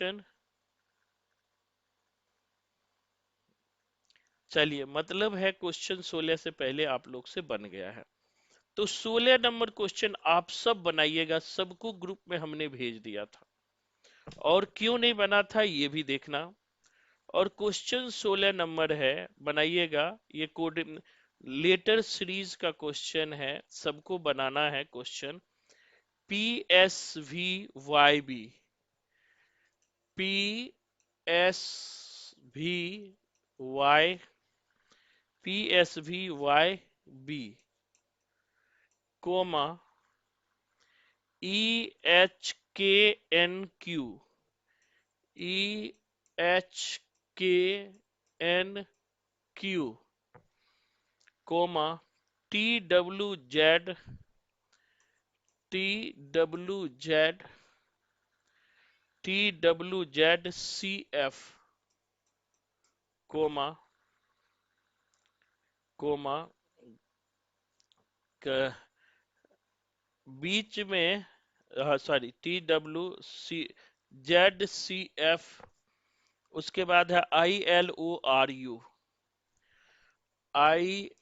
Question? चलिए, मतलब है क्वेश्चन 16 से पहले आप लोग से बन गया है। तो 16 नंबर क्वेश्चन आप सब बनाइएगा, सबको ग्रुप में हमने भेज दिया था। और क्यों नहीं बना था ये भी देखना। और क्वेश्चन 16 नंबर है, बनाइएगा। ये कोड लेटर सीरीज का क्वेश्चन है, सबको बनाना है question. PSVYB, PSVY, PSVYB, comma EHKNQ, EHKNQ, comma TWZ, TWZ, TWZCF, comma comma बीच में, सॉरी, TWZCF, उसके बाद है ILORU, ILORU।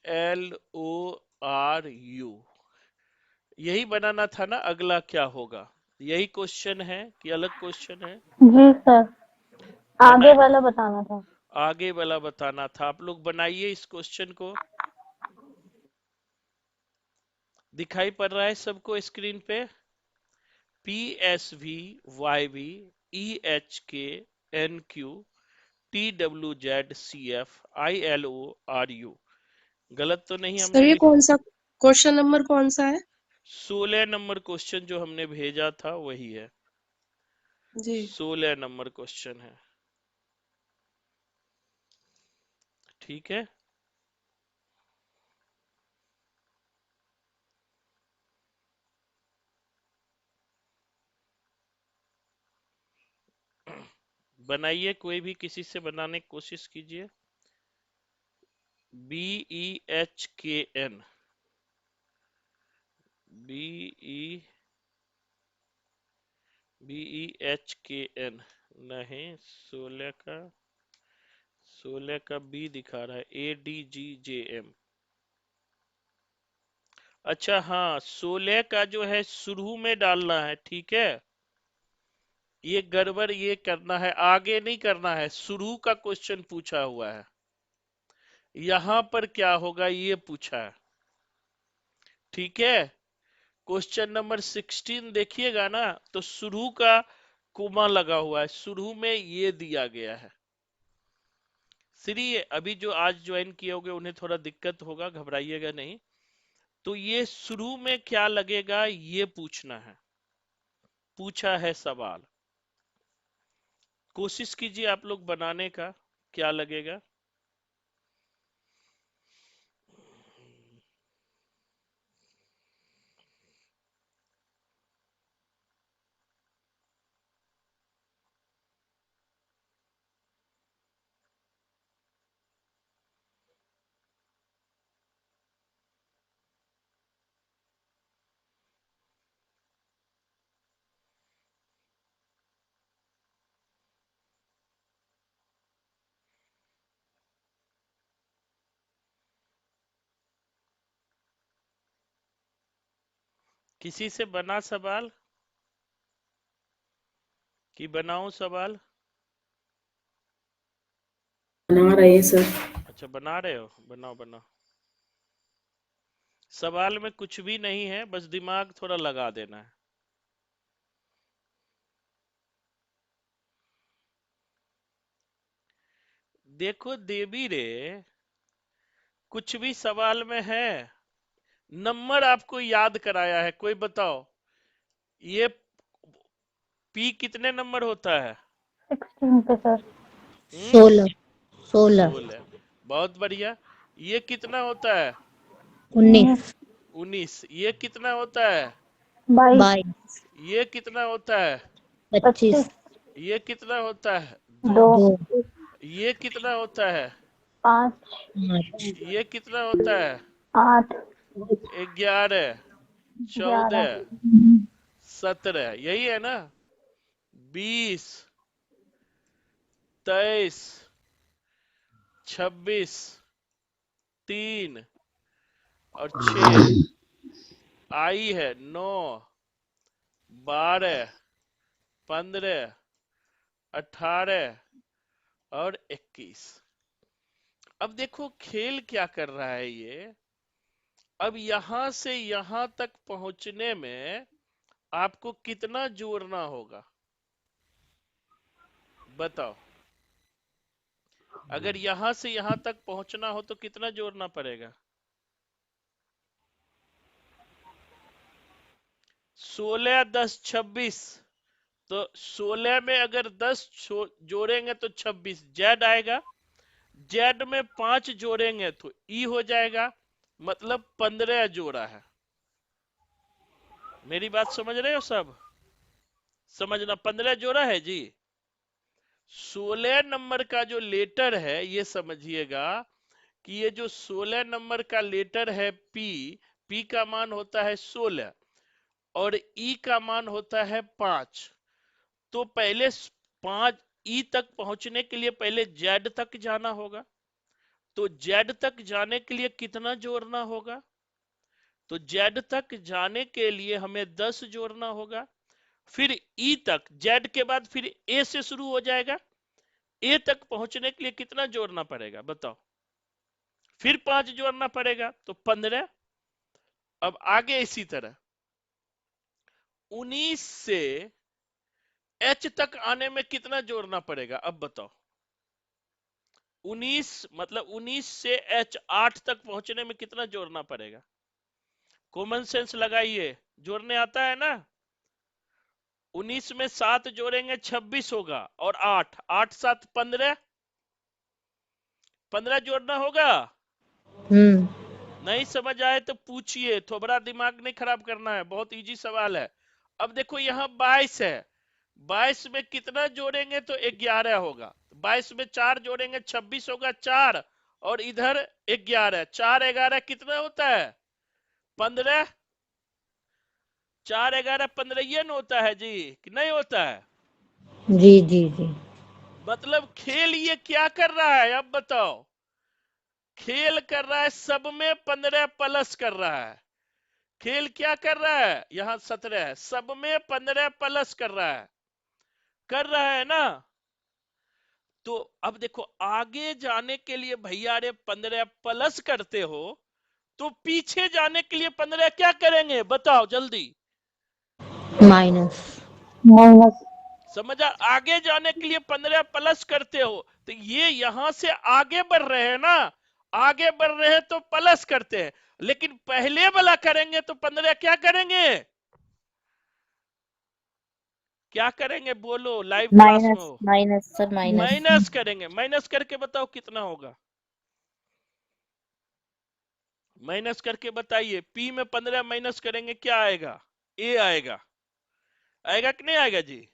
यही बनाना था ना, अगला क्या होगा? यही क्वेश्चन है कि अलग क्वेश्चन है? जी सर, बना आगे वाला बताना था। आगे वाला बताना था। आप लोग बनाइए इस क्वेश्चन को। दिखाई पड़ रहा है सबको स्क्रीन पे? PSVYB, EHKNQ, TWZCF, ILORU। गलत तो नहीं सर हमने ये लिखा? कौन सा क्वेश्चन नंबर कौन सा है? 16 नंबर क्वेश्चन जो हमने भेजा था वही है। जी 16 नंबर क्वेश्चन है। ठीक है। बनाइए, कोई भी किसी से बनाने की कोशिश कीजिए। BEHKN, BEHKN नहीं, 16 का बी दिखा रहा है, ADGJM। अच्छा हाँ, 16 का जो है शुरू में डालना है, ठीक है। ये गड़बड़ ये करना है, आगे नहीं करना है। शुरू का क्वेश्चन पूछा हुआ है, यहां पर क्या होगा ये पूछा है, ठीक है। क्वेश्चन नंबर 16 देखिएगा ना, तो शुरू का कोमा लगा हुआ है, शुरू में ये दिया गया है। श्री, अभी जो आज ज्वाइन किए होंगे उन्हें थोड़ा दिक्कत होगा, घबराइएगा नहीं। तो ये शुरू में क्या लगेगा ये पूछना है, पूछा है सवाल। कोशिश कीजिए आप लोग बनाने का, क्या लगेगा। किसी से बना सवाल कि बनाऊं सवाल? बना रहे हैं सर। अच्छा, बना रहे हो, बनाओ बनाओ। सवाल में कुछ भी नहीं है, बस दिमाग थोड़ा लगा देना है। देखो देवी रे, कुछ भी सवाल में है, नंबर आपको याद कराया है, कोई बताओ ये पी कितने नंबर होता है? 16 पे सर। 16 16 16। बहुत बढ़िया। ये कितना होता है? 19 19, 19। ये कितना होता है? 22, 22 ये कितना होता है? 25 25, ये कितना होता है? 2। 2, 2 ये कितना होता है? 5, 5 ये कितना होता है? 8, 11, 11, 14, 17, यही है ना? 20, 23, 26, 3 और 6 आई है 9, 12, 15, 18 और 21। अब देखो खेल क्या कर रहा है ये। अब यहां से यहां तक पहुंचने में आपको कितना जोड़ना होगा बताओ। अगर यहां से यहां तक पहुंचना हो तो कितना जोड़ना पड़ेगा? 16, 10, 26। तो 16 में अगर 10 जोड़ेंगे तो 26 जेड आएगा। जेड में 5 जोड़ेंगे तो ई हो जाएगा, मतलब 15 जोड़ा है। मेरी बात समझ रहे हो सब? समझना, 15 जोड़ा है जी। 16 नंबर का जो लेटर है ये समझिएगा कि ये जो 16 नंबर का लेटर है पी, पी का मान होता है 16 और ई का मान होता है 5। तो पहले 5 ई तक पहुंचने के लिए पहले जेड तक जाना होगा। तो जेड तक जाने के लिए कितना जोड़ना होगा? तो जेड तक जाने के लिए हमें 10 जोड़ना होगा। फिर ई तक, जेड के बाद फिर ए से शुरू हो जाएगा। ए तक पहुंचने के लिए कितना जोड़ना पड़ेगा बताओ? फिर 5 जोड़ना पड़ेगा तो 15। अब आगे इसी तरह 19 से एच तक आने में कितना जोड़ना पड़ेगा अब बताओ? 19 मतलब 19 से एच 8 तक पहुंचने में कितना जोड़ना पड़ेगा? कॉमन सेंस लगाइए, जोड़ने आता है ना। 19 में 7 जोड़ेंगे 26 होगा और 8, 8 7 15, 15 जोड़ना होगा। नहीं समझ आए तो पूछिए, थोड़ा दिमाग नहीं खराब करना है, बहुत इजी सवाल है। अब देखो यहाँ 22 है, 22 में कितना जोड़ेंगे तो 11 होगा। 22 में 4 जोड़ेंगे 26 होगा 4 और इधर 11, 4 11 कितना होता है? 15। 4 11 15 ये न होता है जी कि नहीं होता है? जी जी जी। मतलब खेल ये क्या कर रहा है अब बताओ? खेल कर रहा है सब में 15 प्लस कर रहा है। खेल क्या कर रहा है? यहां 17 है, सब में 15 प्लस कर रहा है ना। तो अब देखो आगे जाने के लिए भैया रे 15 प्लस करते हो तो पीछे जाने के लिए 15 क्या करेंगे बताओ जल्दी? माइनस। माइनस। समझा? आगे जाने के लिए 15 प्लस करते हो तो ये यहां से आगे बढ़ रहे हैं ना, आगे बढ़ रहे हैं तो प्लस करते हैं। लेकिन पहले वाला करेंगे तो 15 क्या करेंगे? क्या करेंगे बोलो, लाइव क्लास में माइनस हो। Minus sir, minus. माइनस करेंगे। माइनस करके बताओ कितना होगा? माइनस करके बताइए। पी में 15 माइनस करेंगे क्या आएगा? ए आएगा। आएगा कि नहीं आएगा जी?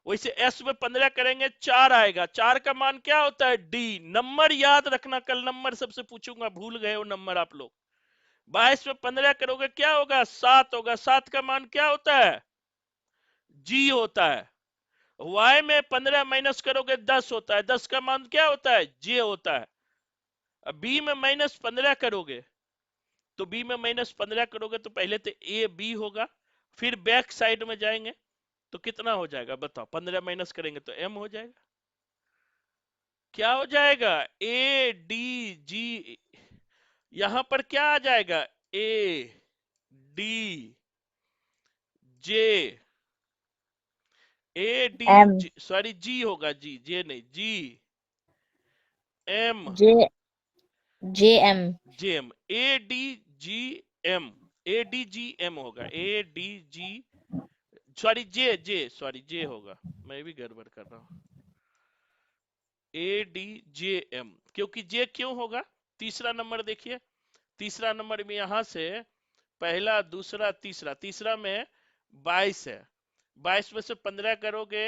वैसे एस में 15 करेंगे 4 आएगा। 4 का मान क्या होता है? डी। नंबर याद रखना, कल नंबर सबसे पूछूंगा, भूल गए हो नंबर आप लोग। 22 में 15 करोगे क्या होगा? 7 होगा। 7 का मान क्या होता है? जी होता है। वाई में 15 माइनस करोगे 10 होता है। 10 का मान क्या होता है? जे होता है। अब बी में माइनस 15 करोगे तो बी में माइनस 15 करोगे तो पहले तो ए बी होगा, फिर बैक साइड में जाएंगे तो कितना हो जाएगा बताओ? 15 माइनस करेंगे तो एम हो जाएगा। क्या हो जाएगा? A D G. यहां पर क्या आ जाएगा? A D J, A D M sorry G होगा, जी जे नहीं, G M, J J M. J M, A D G M, A D G M होगा। A D G sorry J J sorry J होगा, मैं भी गड़बड़ कर रहा हूं। ए डी जे एम, क्योंकि जे क्यों होगा? तीसरा नंबर देखिए, तीसरा नंबर में यहां से पहला दूसरा तीसरा, तीसरा में 22 है। 22 में से 15 करोगे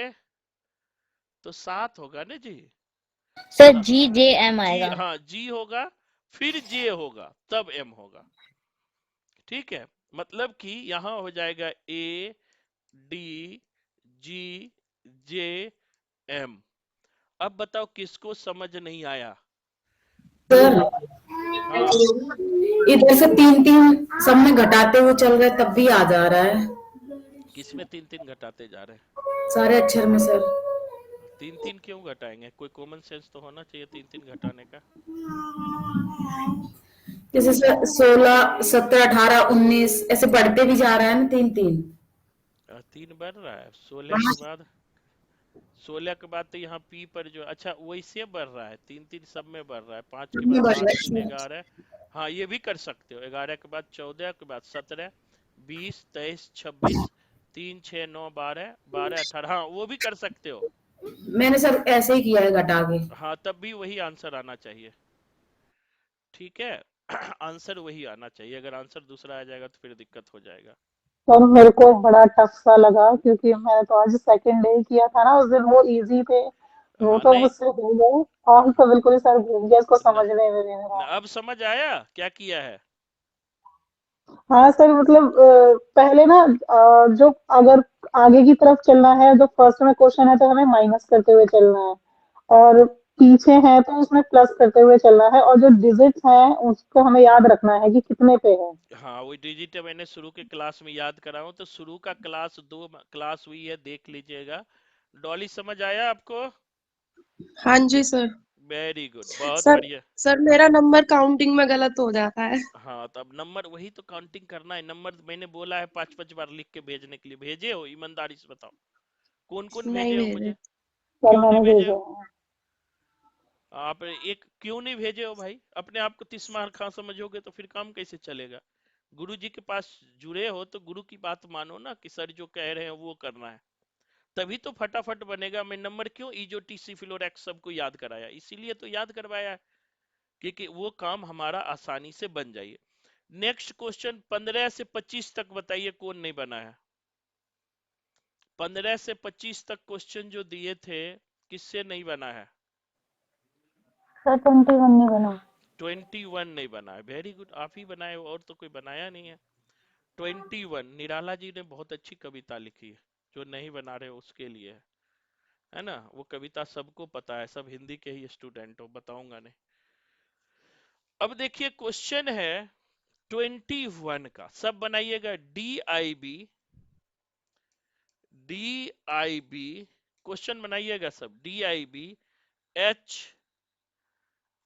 तो 7 होगा ना जी। सर हाँ जी जे एम जी, आएगा। हाँ जी होगा, फिर जे होगा तब एम होगा। ठीक है, मतलब कि यहां हो जाएगा A D ji J M. अब बताओ किसको समझ नहीं आया। सर हाँ इधर से 3 3 सब में घटाते हुए चल रहे तब भी आ जा रहा है किसमें 3 3 घटाते जा रहे हैं? सारे अक्षर में सर। 3 3 क्यों घटाएंगे? कोई कॉमन सेंस तो होना चाहिए 3 3 घटाने का। जैसे 16 17 18 19 ऐसे बढ़ते भी जा रहा है ना 3 3। 3 बढ़ रहा है 16 के बाद तो यहाँ पी पर जो अच्छा वैसे बढ़ रहा है 3 3 सब में बढ़ रहा है 5 के बाद बढ़ 8 रहा 3 है। 11। हाँ ये भी कर सकते हो 11 के बाद 14 के बाद 17 20 23 26 3 6 9 12 12 18 हाँ वो भी कर सकते हो। मैंने सर ऐसे ही किया है घटा के। हाँ तब भी वही आंसर आना चाहिए। ठीक है आंसर वही आना चाहिए। अगर आंसर दूसरा आ जाएगा तो फिर दिक्कत हो जाएगा। सर मेरे को बड़ा टफ सा लगा क्योंकि मैंने तो आज सेकंड डे किया था ना, उस दिन वो इजी थे, वो हाँ तो नहीं मुझसे हो गए। और तो बिल्कुल ही सर घूम गया इसको न, समझने में मेरा। अब समझ आया क्या किया है। हाँ सर, मतलब पहले ना जो अगर आगे की तरफ चलना है, जो फर्स्ट में क्वेश्चन है तो हमें माइनस करते हुए चलना है, और पीछे है तो उसमें प्लस करते हुए चलना है, और जो डिजिट्स हैं उसको हमें याद रखना है कि कितने पे है। हाँ वही डिजिट मैंने शुरू के क्लास में याद कराऊं तो शुरू का क्लास 2 क्लास हुई है देख लीजिएगा। डॉली समझ आया आपको? हाँ जी सर। वेरी गुड बहुत सर बढ़िया। सर मेरा नंबर काउंटिंग में गलत हो जाता है। हाँ तो अब नंबर वही तो काउंटिंग करना है। नंबर मैंने बोला है 5 5 बार लिख के भेजने के लिए। भेजे हो? ईमानदारी से बताओ कौन कौन नहीं भेजे हो भेजे। मुझे। सर क्यों नहीं मैंने भेजे भेजा हो? है। आप एक क्यों नहीं भेजे हो भाई? अपने आप को तिस्मार खां समझोगे तो फिर काम कैसे चलेगा? गुरु जी के पास जुड़े हो तो गुरु की बात मानो ना कि सर जो कह रहे हैं वो करना है, तभी तो फटाफट बनेगा। मैं नंबर क्यों ईजो टीसी फ्लोरेक्स सबको याद कराया, इसीलिए तो याद करवाया है कि वो काम हमारा आसानी से बन जाए। नेक्स्ट क्वेश्चन 15 से 25 तक बताइए कौन नहीं बना है। 15 से 25 तक क्वेश्चन जो दिए थे किससे नहीं बना है? सर 21 नहीं बना। 21 नहीं बना है। वेरी गुड आप ही बनाए हो और तो कोई बनाया नहीं है। 21 निराला जी ने बहुत अच्छी कविता लिखी है। जो नहीं बना रहे उसके लिए है ना। वो कविता सबको पता है, सब हिंदी के ही स्टूडेंट हो, बताऊंगा नहीं। अब देखिए क्वेश्चन है 21 का, सब बनाइएगा। डी आई बी क्वेश्चन बनाइएगा सब। DIB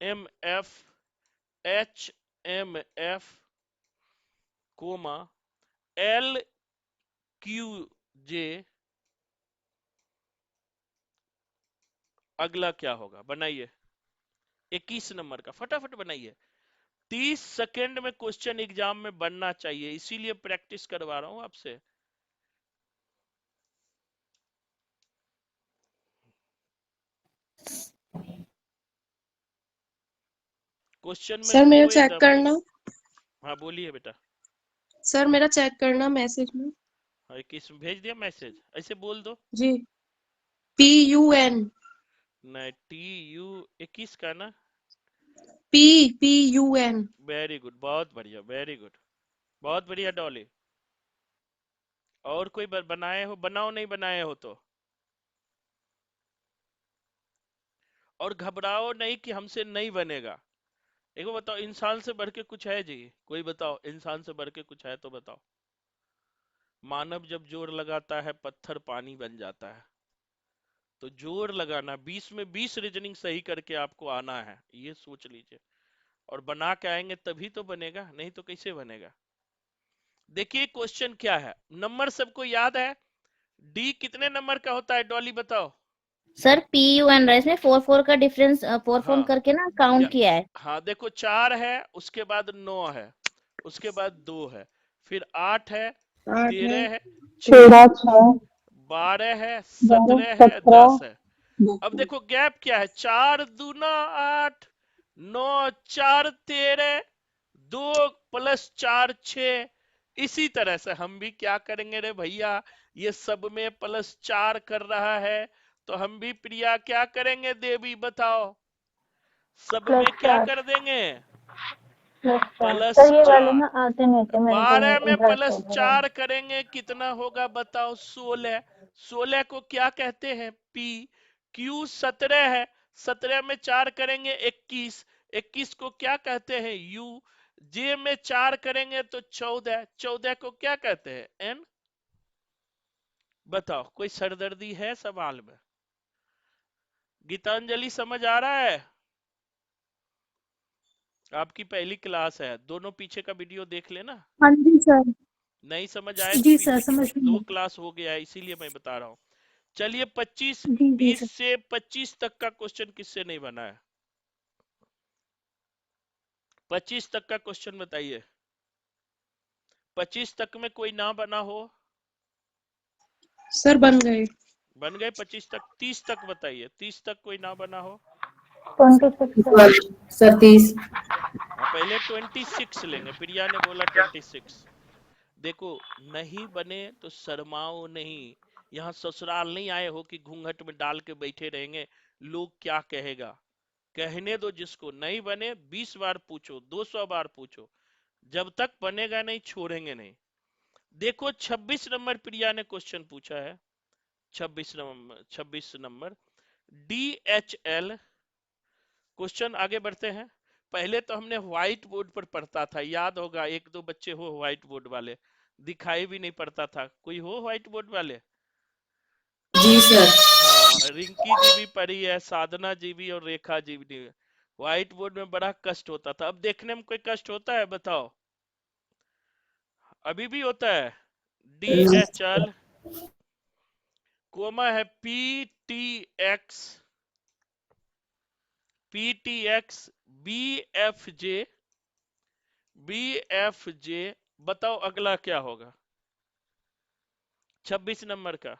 HMF कोमा LQJ अगला क्या होगा? बनाइए 21 नंबर का फटाफट बनाइए। 30 सेकेंड में क्वेश्चन एग्जाम में बनना चाहिए, इसीलिए प्रैक्टिस करवा रहा हूं आपसे। क्वेश्चन में सर मेरा रुको चेक एकदम। करना। हाँ बोलिए बेटा। सर मेरा चेक करना मैसेज में। हाँ 21 में भेज दिया मैसेज, ऐसे बोल दो। जी। PUN। नहीं TU 21 का ना। PUN। वेरी गुड बहुत बढ़िया, वेरी गुड बहुत बढ़िया डॉली। और कोई बनाए हो? बनाओ नहीं बनाए हो तो। और घबराओ नहीं कि हमसे नहीं बनेगा। एक बार बताओ इंसान से बढ़ के कुछ है जी? कोई बताओ इंसान से बढ़ के कुछ है तो बताओ। मानव जब जोर लगाता है पत्थर पानी बन जाता है। तो जोर लगाना 20 में 20 रीजनिंग सही करके आपको आना है, ये सोच लीजिए। और बना के आएंगे तभी तो बनेगा, नहीं तो कैसे बनेगा। देखिए क्वेश्चन क्या है, नंबर सबको याद है। डी कितने नंबर का होता है डॉली बताओ। सर PUN रहा, इसमें 4 4 का डिफरेंस 4 4 हाँ करके ना या काउंट किया है। हाँ देखो 4 है, उसके बाद 9 है, उसके बाद 2 है, फिर 8 है, 8 है। 13 है, 6 13, है, 6, 12 है, 12, 17 है, 10 17। है। अब देखो गैप क्या है, 4 दूना 8, 9 4 13, 2 प्लस 4 6। इसी तरह से हम भी क्या करेंगे रे भैया, ये सब में प्लस 4 कर रहा है तो हम भी प्रिया क्या करेंगे देवी बताओ, सब में क्या +4, कर देंगे? +4। प्लस सर ये वाले ना 4। आते नहीं थे मेरे को, 12 में इधर से प्लस उधर है। 4 करेंगे कितना होगा बताओ? 16। 16 को क्या कहते हैं? पी। Q 17 है, 17 में 4 करेंगे 21, 21 को क्या कहते हैं U, J में 4 करेंगे तो 14, 14 को क्या कहते हैं N। बताओ, कोई सरदर्दी है सवाल में? गीतांजलि समझ आ रहा है? आपकी पहली क्लास है, दोनों पीछे का वीडियो देख लेना। हाँ जी सर। नहीं समझ आए तो जी सर, पीछे समझ में 2 आया। क्लास हो गया है, इसीलिए मैं बता रहा हूँ। चलिए 25, जी जी 20 सर। से 25 तक का क्वेश्चन किससे नहीं बना है? 25 तक का क्वेश्चन बताइए। 25 तक में कोई ना बना हो? सर बन गए। बन गए 25 तक। 30 तक बताइए, 30 तक कोई ना बना हो? 26 सर 30। हाँ, पहले 26 लेंगे, प्रिया ने बोला 26। देखो, नहीं बने तो शर्माओ नहीं। यहाँ ससुराल नहीं आए हो कि घूंघट में डाल के बैठे रहेंगे, लोग क्या कहेगा। कहने दो, जिसको नहीं बने 20 बार पूछो, 200 बार पूछो, जब तक बनेगा नहीं छोड़ेंगे नहीं। देखो 26 नंबर प्रिया ने क्वेश्चन पूछा है। 26 नंबर DHL। क्वेश्चन आगे बढ़ते हैं। पहले तो हमने व्हाइट बोर्ड पर पढ़ता था, याद होगा, एक दो बच्चे हो व्हाइट बोर्ड वाले, दिखाई भी नहीं पड़ता था। कोई हो व्हाइट बोर्ड वाले? जी सर। हाँ, रिंकी जी भी पढ़ी है, साधना जी भी और रेखा जी भी। व्हाइट बोर्ड में बड़ा कष्ट होता था। अब देखने में कोई कष्ट होता है बताओ? अभी भी होता है। DHL, कोमा है PTX, BFJ, बताओ अगला क्या होगा 26 नंबर का?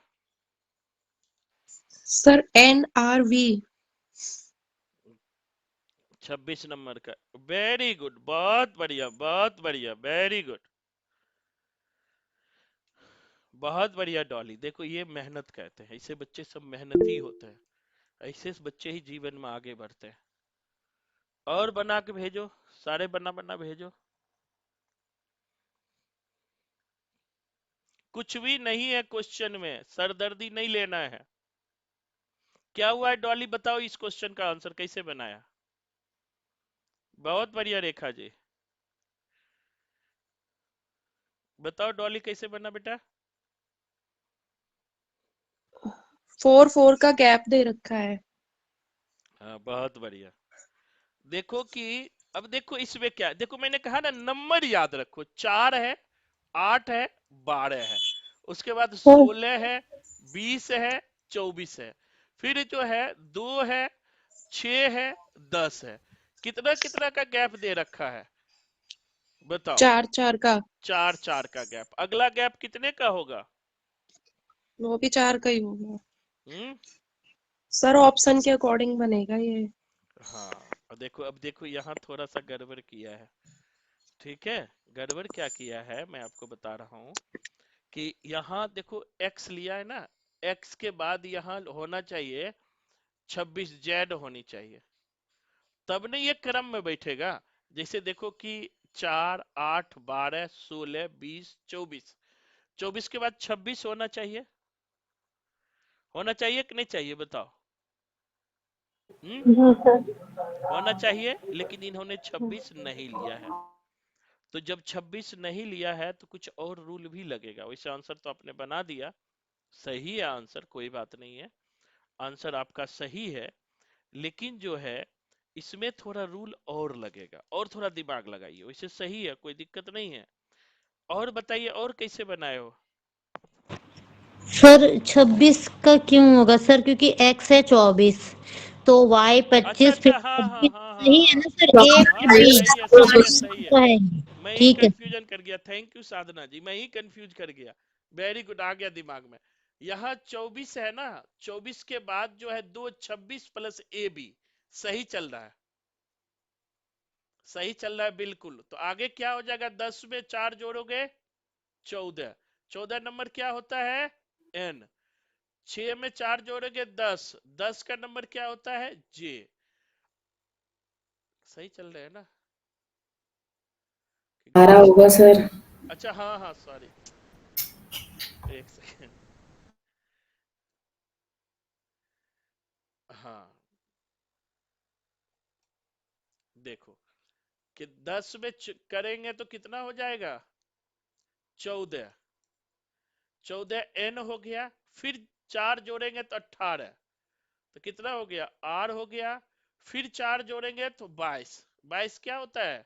Sir NRV। 26 नंबर का, वेरी गुड, बहुत बढ़िया, बहुत बढ़िया, वेरी गुड, बहुत बढ़िया डॉली। देखो, ये मेहनत कहते हैं, ऐसे बच्चे सब मेहनती होते हैं, ऐसे बच्चे ही जीवन में आगे बढ़ते हैं। और बना के भेजो, सारे बना बना भेजो। कुछ भी नहीं है क्वेश्चन में, सरदर्दी नहीं लेना है। क्या हुआ है डॉली, बताओ इस क्वेश्चन का आंसर कैसे बनाया? बहुत बढ़िया रेखा जी, बताओ डॉली कैसे बना बेटा? 4 4 का गैप दे रखा है। हाँ, बहुत बढ़िया। देखो कि अब देखो इसमें क्या है, देखो मैंने कहा ना, नंबर याद रखो, 4 है, 8 है, 12 है, उसके बाद 16 है, 20 है, 24 है, फिर जो है 2 है, 6 है, 10 है। कितना कितना का गैप दे रखा है बताओ? 4 4 का। 4 4 का गैप। अगला गैप कितने का होगा? वो भी 4 का ही होगा। हम्म। सर ऑप्शन के अकॉर्डिंग बनेगा ये। हाँ, अब देखो यहाँ थोड़ा सा गड़बड़ किया है। ठीक है, गड़बड़ क्या किया है मैं आपको बता रहा हूँ कि यहाँ देखो x लिया है ना, x के बाद यहाँ होना चाहिए 26 जेड होनी चाहिए, तब नहीं ये क्रम में बैठेगा। जैसे देखो कि 4 8 12 16 20 24, 24 के बाद 26 होना चाहिए कि नहीं चाहिए बताओ? हम्म, जी सर। होना चाहिए, लेकिन इन्होंने 26 नहीं लिया है। तो जब 26 नहीं लिया है तो कुछ और रूल भी लगेगा। वैसे आंसर तो आपने बना दिया, सही है आंसर, कोई बात नहीं है, आंसर आपका सही है, लेकिन जो है इसमें थोड़ा रूल और लगेगा, और थोड़ा दिमाग लगाइए। वैसे सही है, कोई दिक्कत नहीं है। और बताइए, और कैसे बनाए हो? सर 26 का क्यों होगा सर, क्योंकि एक्स है 24, तो वाई अच्छा 25 फिर अच्छा, हाँ हाँ 26 हाँ हाँ सही है हाँ ना सर, ए हाँ फिर हाँ, बी सही है सही है सही है। तो है। मैं ही ठीक है। कंफ्यूजन कर गया, थैंक यू साधना जी, मैं ही कंफ्यूज कर गया। वेरी गुड, आ गया दिमाग में। यहाँ 24 है ना, 24 के बाद जो है 2 26 प्लस ए बी, सही चल रहा है, सही चल रहा है बिल्कुल। तो आगे क्या हो जाएगा, 10 में 4 जोड़ोगे 14, 14 नंबर क्या होता है एन, 6 में 4 जोड़ोगे 10, 10 का नंबर क्या होता है जे। सही चल रहे हैं ना कि आ रहा गलत? होगा सर। अच्छा हाँ हाँ, सॉरी, एक सेकेंड। हाँ देखो कि 10 में करेंगे तो कितना हो जाएगा 14, 14 n हो गया, फिर 4 जोड़ेंगे तो 18, तो कितना हो गया r हो गया, फिर 4 जोड़ेंगे तो 22, 22 क्या होता है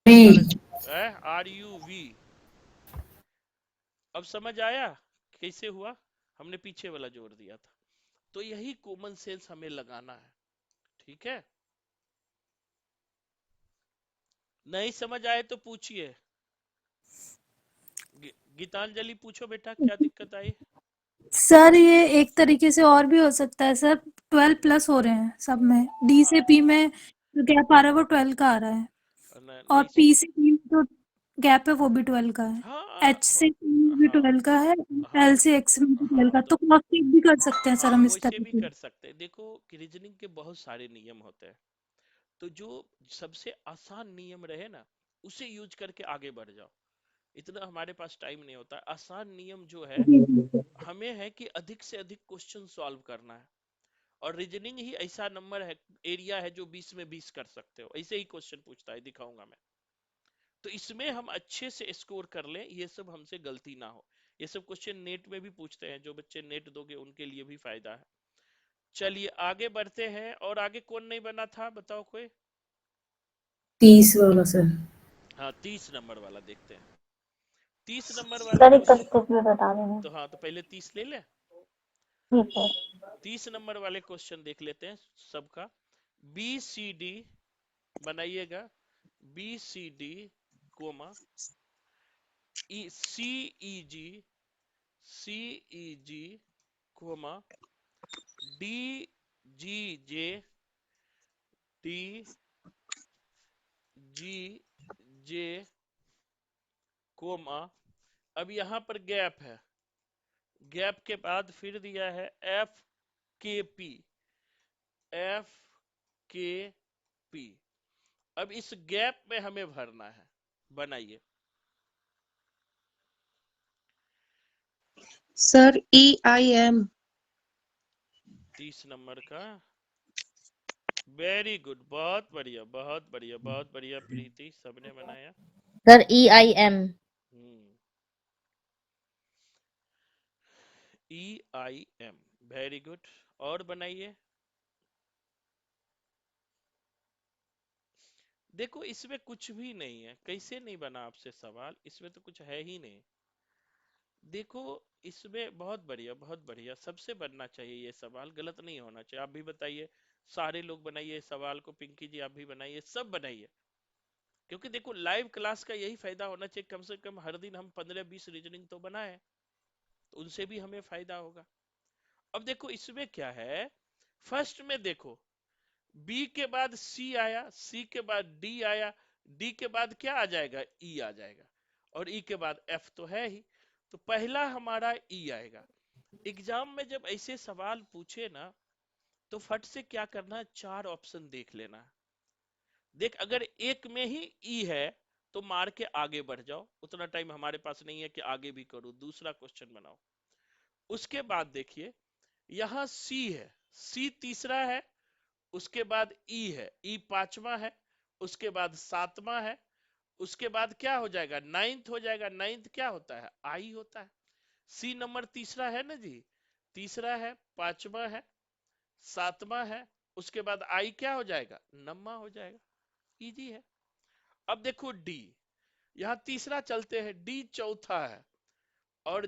बी। RUV। अब समझ आया कैसे हुआ, हमने पीछे वाला जोड़ दिया था। तो यही कॉमन सेंस हमें लगाना है, ठीक है। नहीं समझ आए तो पूछिए। गीतांजलि पूछो बेटा क्या दिक्कत आई। सर ये एक तरीके से और भी हो सकता है सर, 12 प्लस हो रहे हैं सब में, डी से हाँ पी में जो गैप आ रहा है वो 12 का आ रहा है, और नहीं पी से ई में जो गैप है वो भी 12 का है, हाँ एच से ई में भी हाँ 12 का है, हाँ एल से एक्स में भी 12 हाँ का, तो क्रॉस चेक भी कर सकते हैं सर हाँ हम इस वैसे तरह भी से। कर सकते हैं। देखो कि रीजनिंग के बहुत सारे नियम होते हैं, तो जो सबसे आसान नियम रहे ना उसे यूज करके आगे बढ़ जाओ। इतना हमारे पास टाइम नहीं होता। आसान नियम जो है जी जी हमें है कि अधिक से अधिक क्वेश्चन सॉल्व करना है, और रीजनिंग ही ऐसा नंबर है, एरिया है जो 20 में 20 कर सकते हो, ऐसे ही क्वेश्चन पूछता है, दिखाऊंगा मैं। तो इसमें हम अच्छे से स्कोर कर लें, ये सब हमसे गलती ना हो। ये सब क्वेश्चन नेट में भी पूछते हैं, जो बच्चे नेट दोगे उनके लिए भी फायदा है। चलिए आगे बढ़ते हैं। और आगे कौन नहीं बना था बताओ कोई। 30 वाला सर। हाँ 30 नंबर वाला देखते हैं। 30 नंबर वाले सर एक क्वेश्चन, तरीके से बता देना। तो हाँ तो पहले 30 ले ले। ठीक है। 30 नंबर वाले क्वेश्चन देख लेते हैं सबका। BCD बनाइएगा, BCD comma CEG, CEG comma DGJ, DGJ comma, अब यहां पर गैप है, गैप के बाद फिर दिया है FKP, FKP। अब इस गैप में हमें भरना है, बनाइए। Sir EIM। 30 नंबर का, वेरी गुड, बहुत बढ़िया बहुत बढ़िया बहुत बढ़िया प्रीति, सबने बनाया। Sir EIM। EIM, very good. और बनाइए। देखो इसमें कुछ भी नहीं है, कैसे नहीं बना आपसे सवाल, इसमें तो कुछ है ही नहीं। देखो इसमें बहुत बढ़िया बहुत बढ़िया, सबसे बनना चाहिए ये सवाल, गलत नहीं होना चाहिए। आप भी बताइए, सारे लोग बनाइए सवाल को, पिंकी जी आप भी बनाइए, सब बनाइए। क्योंकि देखो लाइव क्लास का यही फायदा होना चाहिए, कम से कम हर दिन हम 15-20 रीजनिंग तो बनाए, तो उनसे भी हमें फायदा होगा। अब देखो इसमें क्या है, फर्स्ट में देखो बी के बाद सी आया, सी के बाद डी आया, डी के बाद क्या आ जाएगा ई आ जाएगा, और ई के बाद एफ तो है ही, तो पहला हमारा ई आएगा। एग्जाम में जब ऐसे सवाल पूछे ना, तो फट से क्या करना है, 4 ऑप्शन देख लेना है। देख अगर एक में ही ई है तो मार के आगे बढ़ जाओ, उतना टाइम हमारे पास नहीं है कि आगे भी करो, दूसरा क्वेश्चन बनाओ। उसके बाद देखिए यहां सी है, सी तीसरा है, उसके बाद ई है, ई पांचवा है, उसके बाद सातवां है, उसके बाद क्या हो जाएगा नाइन्थ हो जाएगा। नाइन्थ क्या होता है आई होता है। सी नंबर तीसरा है ना जी, तीसरा है, पांचवा है, सातवां है, उसके बाद आई क्या हो जाएगा नम्मा हो जाएगा, इजी है। अब देखो डी, यहां तीसरा चलते हैं, डी चौथा है, और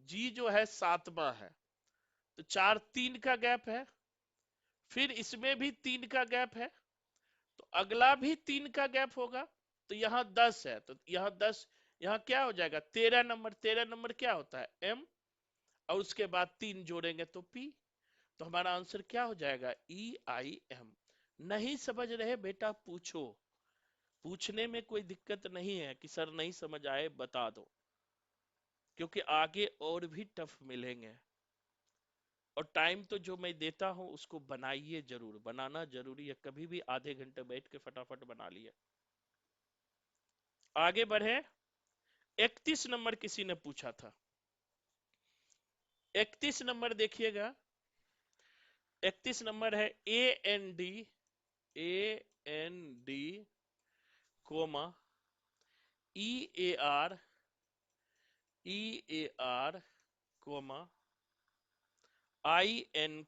जी जो है सातवां है, तो 4 3 का गैप है, फिर इसमें भी 3 का गैप है, तो अगला भी 3 का गैप होगा, तो यहां 10 है, तो यहां 10, यहां क्या हो जाएगा 13 नंबर, 13 नंबर क्या होता है एम, और उसके बाद 3 जोड़ेंगे तो पी, तो हमारा आंसर क्या हो जाएगा EIM। नहीं समझ रहे बेटा पूछो, पूछने में कोई दिक्कत नहीं है कि सर नहीं समझ आए बता दो, क्योंकि आगे और भी टफ मिलेंगे। और टाइम तो जो मैं देता हूं उसको बनाइए जरूर, बनाना जरूरी है, कभी भी आधे घंटे बैठ के फटाफट बना लिया। आगे बढ़े। 31 नंबर किसी ने पूछा था, 31 नंबर देखिएगा, 31 नंबर है A N D comma E A R comma I N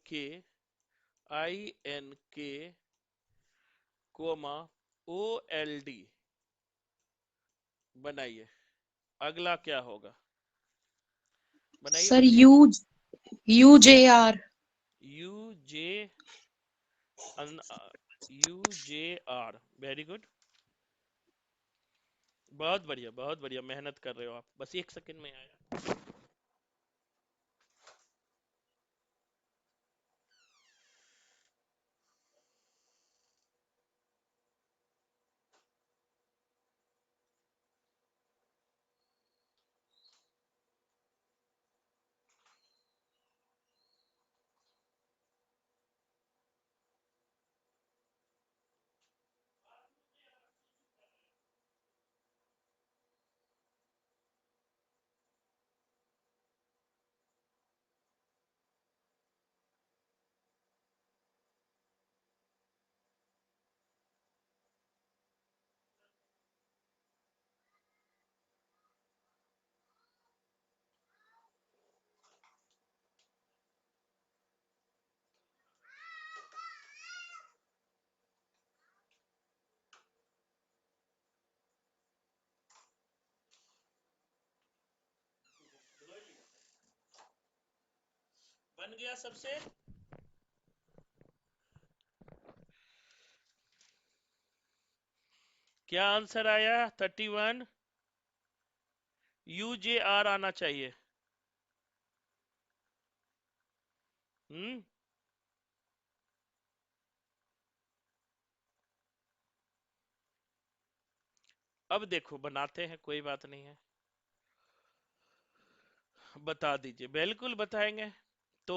K comma O L D. बनाइए, अगला क्या होगा? बनाइए सर बच्चे। UJR। U J UJR, very good, बहुत बढ़िया बहुत बढ़िया, मेहनत कर रहे हो आप। बस 1 सेकंड में आया। बन गया सबसे? क्या आंसर आया? 31 UJR आना चाहिए। हम्म, अब देखो बनाते हैं, कोई बात नहीं है, बता दीजिए, बिल्कुल बताएंगे। तो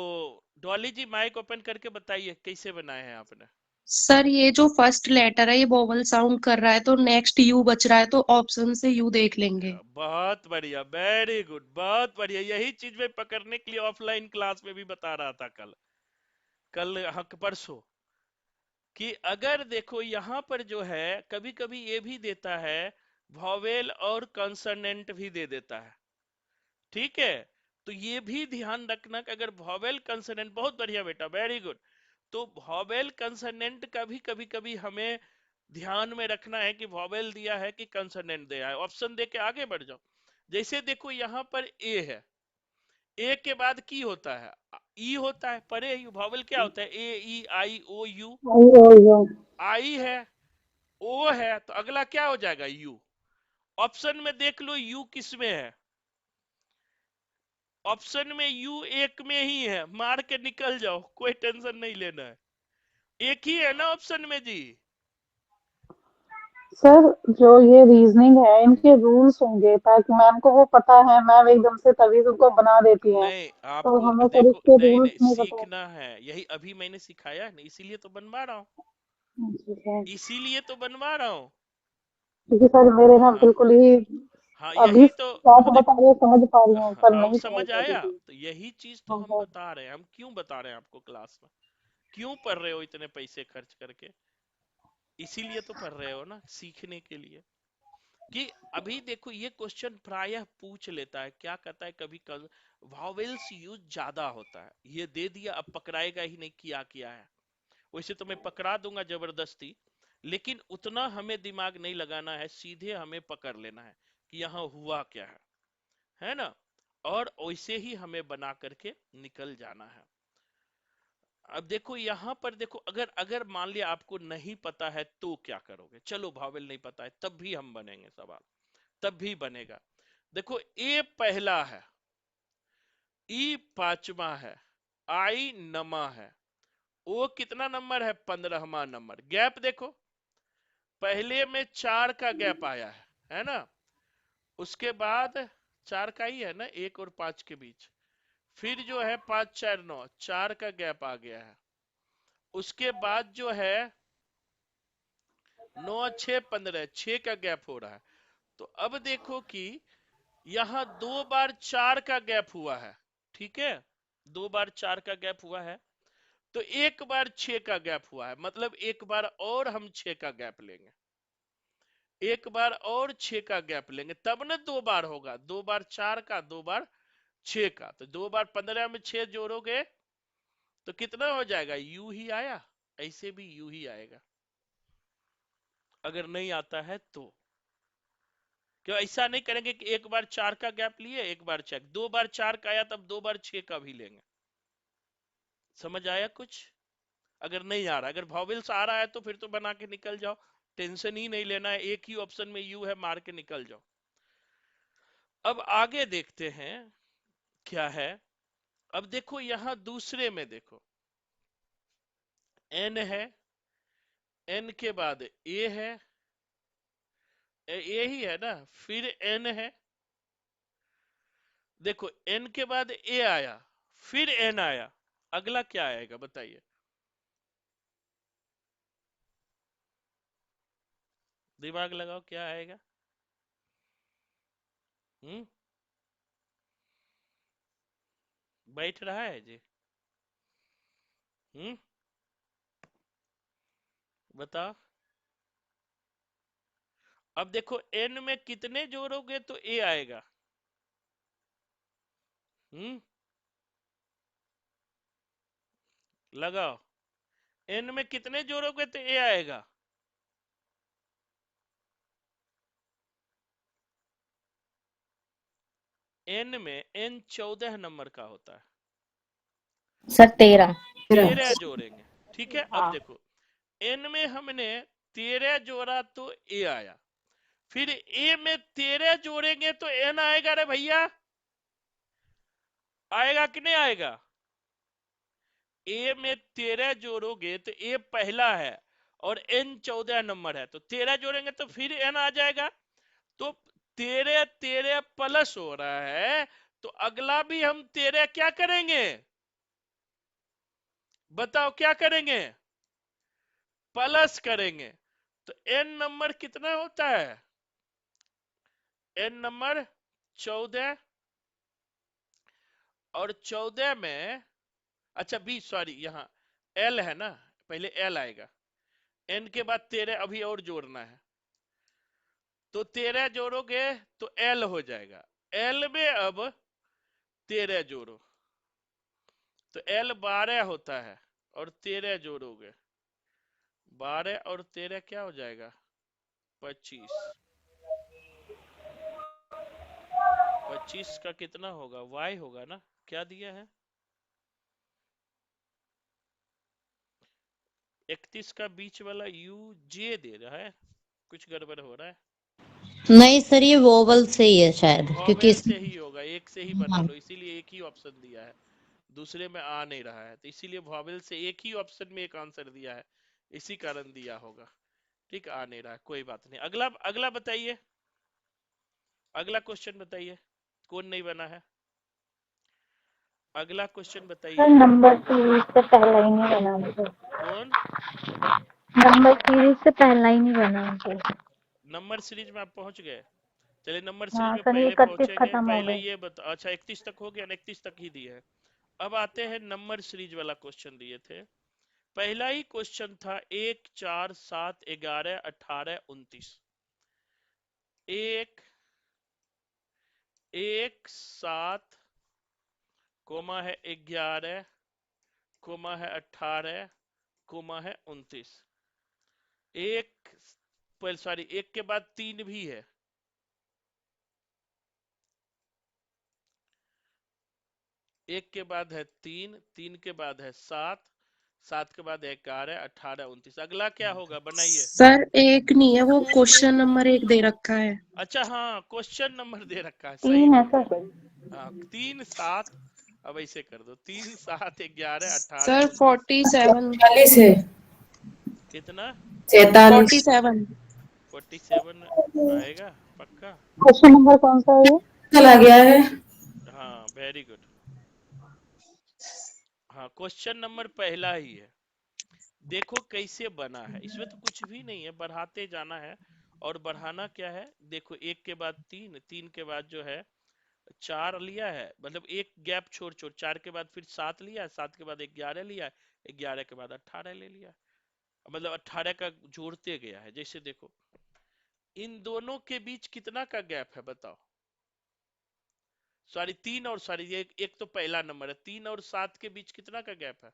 डॉली जी माइक ओपन करके बताइए कैसे बनाए हैं आपने। सर ये जो फर्स्ट लेटर है ये वोवल साउंड कर रहा है, तो नेक्स्ट यू बच रहा है, तो ऑप्शन से यू देख लेंगे। बहुत बढ़िया, वेरी गुड, बहुत बढ़िया। यही चीज मैं पकड़ने के लिए ऑफलाइन क्लास में भी बता रहा था कल कल हाँ परसों, कि अगर देखो यहाँ पर जो है कभी कभी ये भी देता है, वॉवेल और कंसोनेंट भी दे देता है, ठीक है? तो ये भी ध्यान रखना कि अगर वॉवेल कंसोनेंट, बहुत बढ़िया बेटा, वेरी गुड। तो वॉवेल कंसोनेंट का भी कभी कभी हमें ध्यान में रखना है कि वॉवेल दिया है कि कंसोनेंट दिया है। ऑप्शन दे के आगे बढ़ जाओ। जैसे देखो यहाँ पर ए है, ए के बाद की होता है, ई होता है, परे वॉवेल क्या होता है? ए ई आई ओ यू। ओ आई है, ओ है, तो अगला क्या हो जाएगा? यू। ऑप्शन में देख लो यू किस में है। ऑप्शन में यू एक में ही है, मार के निकल जाओ, कोई टेंशन नहीं लेना है, एक ही है ना ऑप्शन में जी। सर, जो ये रीजनिंग है इनके रूल्स होंगे, ताकि मैम को वो पता है, मैम एकदम से तभी उनको बना देती है, नहीं, तो आपको हमें सर देखो, इसके नहीं रूल्स नहीं, नहीं पता। सीखना है, यही अभी मैंने सिखाया है ना, इसीलिए तो बनवा रहा हूँ, जी सर, इसीलिए तो बनवा रहा हूँ। क्योंकि सर मेरे ना हाँ बिल्कुल ही हाँ, अभी यही तो। क्या हाँ तो बता देखो, रही है, समझ पा रही हूँ, पर अब नहीं समझ समझ पा रही आया, थी। तो यही चीज तो हाँ हम सर। बता रहे हैं। हम क्यों बता रहे हैं आपको क्लास में? क्यों पढ़ रहे हो इतने पैसे खर्च करके? इसीलिए तो पढ़ रहे हो ना, सीखने के लिए। कि अभी देखो ये क्वेश्चन प्रायः पूछ लेता है, क्या कहता है कभी कभी वॉवेल्स यूज ज्यादा होता है, ये दे दिया, अब पकड़ाएगा ही नहीं किया किया है। वैसे तो मैं पकड़ा दूंगा जबरदस्ती, लेकिन उतना हमें दिमाग नहीं लगाना है, सीधे हमें पकड़ लेना है कि यहाँ हुआ क्या है ना? और वैसे ही हमें बना करके निकल जाना है। अब देखो यहाँ पर देखो, अगर अगर मान लिया आपको नहीं पता है तो क्या करोगे? चलो वॉवेल नहीं पता है, तब भी हम बनेंगे सवाल, तब भी बनेगा। देखो ए पहला है, ई पांचवा है, आई नमा है, ओ कितना नंबर है? 15वां नंबर। गैप देखो, पहले में 4 का गैप आया है ना? उसके बाद 4 का ही है ना, 1 और 5 के बीच। फिर जो है 5 4 9, 4 का गैप आ गया है। उसके बाद जो है 9 6 15, 6 का गैप हो रहा है। तो अब देखो कि यहां 2 बार 4 का गैप हुआ है, ठीक है? 2 बार 4 का गैप हुआ है। तो एक बार 6 का गैप हुआ है, मतलब एक बार और हम 6 का गैप लेंगे, एक बार और 6 का गैप लेंगे, तब ना 2 बार होगा। 2 बार 4 का, 2 बार 6 का, तो 2 बार 15 में 6 जोड़ोगे तो कितना हो जाएगा? यू ही आया, ऐसे भी यू ही आएगा। अगर नहीं आता है तो क्यों ऐसा नहीं करेंगे कि एक बार 4 का गैप लिए, एक बार 6, 2 बार 4 का आया तब 2 बार 6 का भी लेंगे। समझ आया कुछ? अगर नहीं आ रहा, अगर वॉवेल्स आ रहा है तो फिर तो बना के निकल जाओ, टेंशन ही नहीं लेना है, एक ही ऑप्शन में यू है, मार के निकल जाओ। अब आगे देखते हैं क्या है। अब देखो यहां दूसरे में देखो, एन है, एन के बाद ए है, ए ही है ना, फिर एन है, देखो एन के बाद ए आया, फिर एन आया, अगला क्या आएगा बताइए? दिमाग लगाओ, क्या आएगा? हम्म, बैठ रहा है जी? हम्म, बताओ। अब देखो एन में कितने जोड़ोगे तो ए आएगा? हम्म, लगाओ, एन में कितने जोड़ोगे तो ए आएगा? एन में एन 14 नंबर का होता है, सर 13। 13 जोड़ेंगे, ठीक है। अब हाँ। देखो एन में हमने 13 जोड़ा तो ए आया, फिर ए में 13 जोड़ेंगे तो एन आएगा रे भैया, आएगा कि नहीं आएगा? ए में 13 जोड़ोगे तो ए पहला है और एन 14 नंबर है, तो 13 जोड़ेंगे तो फिर एन आ जाएगा। तो 13 13 प्लस हो रहा है, तो अगला भी हम 13 क्या करेंगे? बताओ क्या करेंगे? प्लस करेंगे। तो एन नंबर कितना होता है? एन नंबर 14, और 14 में, अच्छा बी सॉरी, यहाँ एल है ना, पहले एल आएगा, एन के बाद 13 अभी और जोड़ना है, तो 13 जोड़ोगे तो एल हो जाएगा, एल में अब 13 जोड़ो तो एल 12 होता है, और 13 जोड़ोगे, 12 और 13 क्या हो जाएगा? 25। 25 का कितना होगा? वाई होगा ना, क्या दिया है? 31 का बीच वाला यू जे दे रहा है, कुछ गड़बड़ हो रहा है। नहीं सर, ये वोवल से ही है शायद, क्योंकि वॉवेल से ही होगा, एक से ही बना हाँ। लो, इसीलिए एक ही ऑप्शन दिया है, दूसरे में आ नहीं रहा है, तो इसीलिए वॉवेल से एक ही ऑप्शन में एक आंसर दिया है, इसी कारण दिया होगा। ठीक, आ नहीं रहा है, कोई बात नहीं। अगला अगला बताइए, अगला क्वेश्चन बताइए, कौन नहीं बना है? अगला क्वेश्चन सर बताइए। नंबर सीरीज से पहला ही नहीं बना मुझे। कौन? नंबर सीरीज से पहला ही नहीं बना मुझे। नंबर सीरीज में आप पहुंच गए? चलिए नंबर सीरीज हाँ में सर, ये पहले 31 पहुंचेंगे, खत्म हो पहले गए। ये बता, अच्छा 31 तक हो गया ना, 31 तक ही दिए हैं। अब आते हैं नंबर सीरीज वाला क्वेश्चन दिए थे, पहला ही क्वेश्चन था 1 4 7 11 18 29। 1 1 7 कोमा है 11, कोमा है 18, कोमा है 29। एक सॉरी, एक के बाद 3 भी है, एक के बाद है 3, 3 के बाद है 7, 7 के बाद 11 18 29। अगला क्या होगा बनाइए? सर एक नहीं है, वो क्वेश्चन नंबर 1 दे रखा है। अच्छा हाँ, क्वेश्चन नंबर दे रखा है, सही 3 है बोल रहे सर। हैं। हाँ 3 7, अब ऐसे कर दो, 3 7 11 18 सर 29। 47। 40 है। कितना? 47। 47। 47 आएगा पक्का? क्वेश्चन नंबर कौन सा है ये? चला गया है। हाँ वेरी गुड, हाँ क्वेश्चन नंबर पहला ही है। देखो कैसे बना है, इसमें तो कुछ भी नहीं है, बढ़ाते जाना है। और बढ़ाना क्या है, देखो एक के बाद 3, 3 के बाद जो है 4 लिया है, मतलब एक गैप छोड़ छोड़, 4 के बाद फिर 7 लिया है, 7 के बाद 11 लिया है, 11 के बाद 18 ले लिया, मतलब 18 का जोड़ते गया है। जैसे देखो इन दोनों के बीच कितना का गैप है बताओ, सॉरी 3 और सॉरी एक तो पहला नंबर है, 3 और 7 के बीच कितना का गैप है?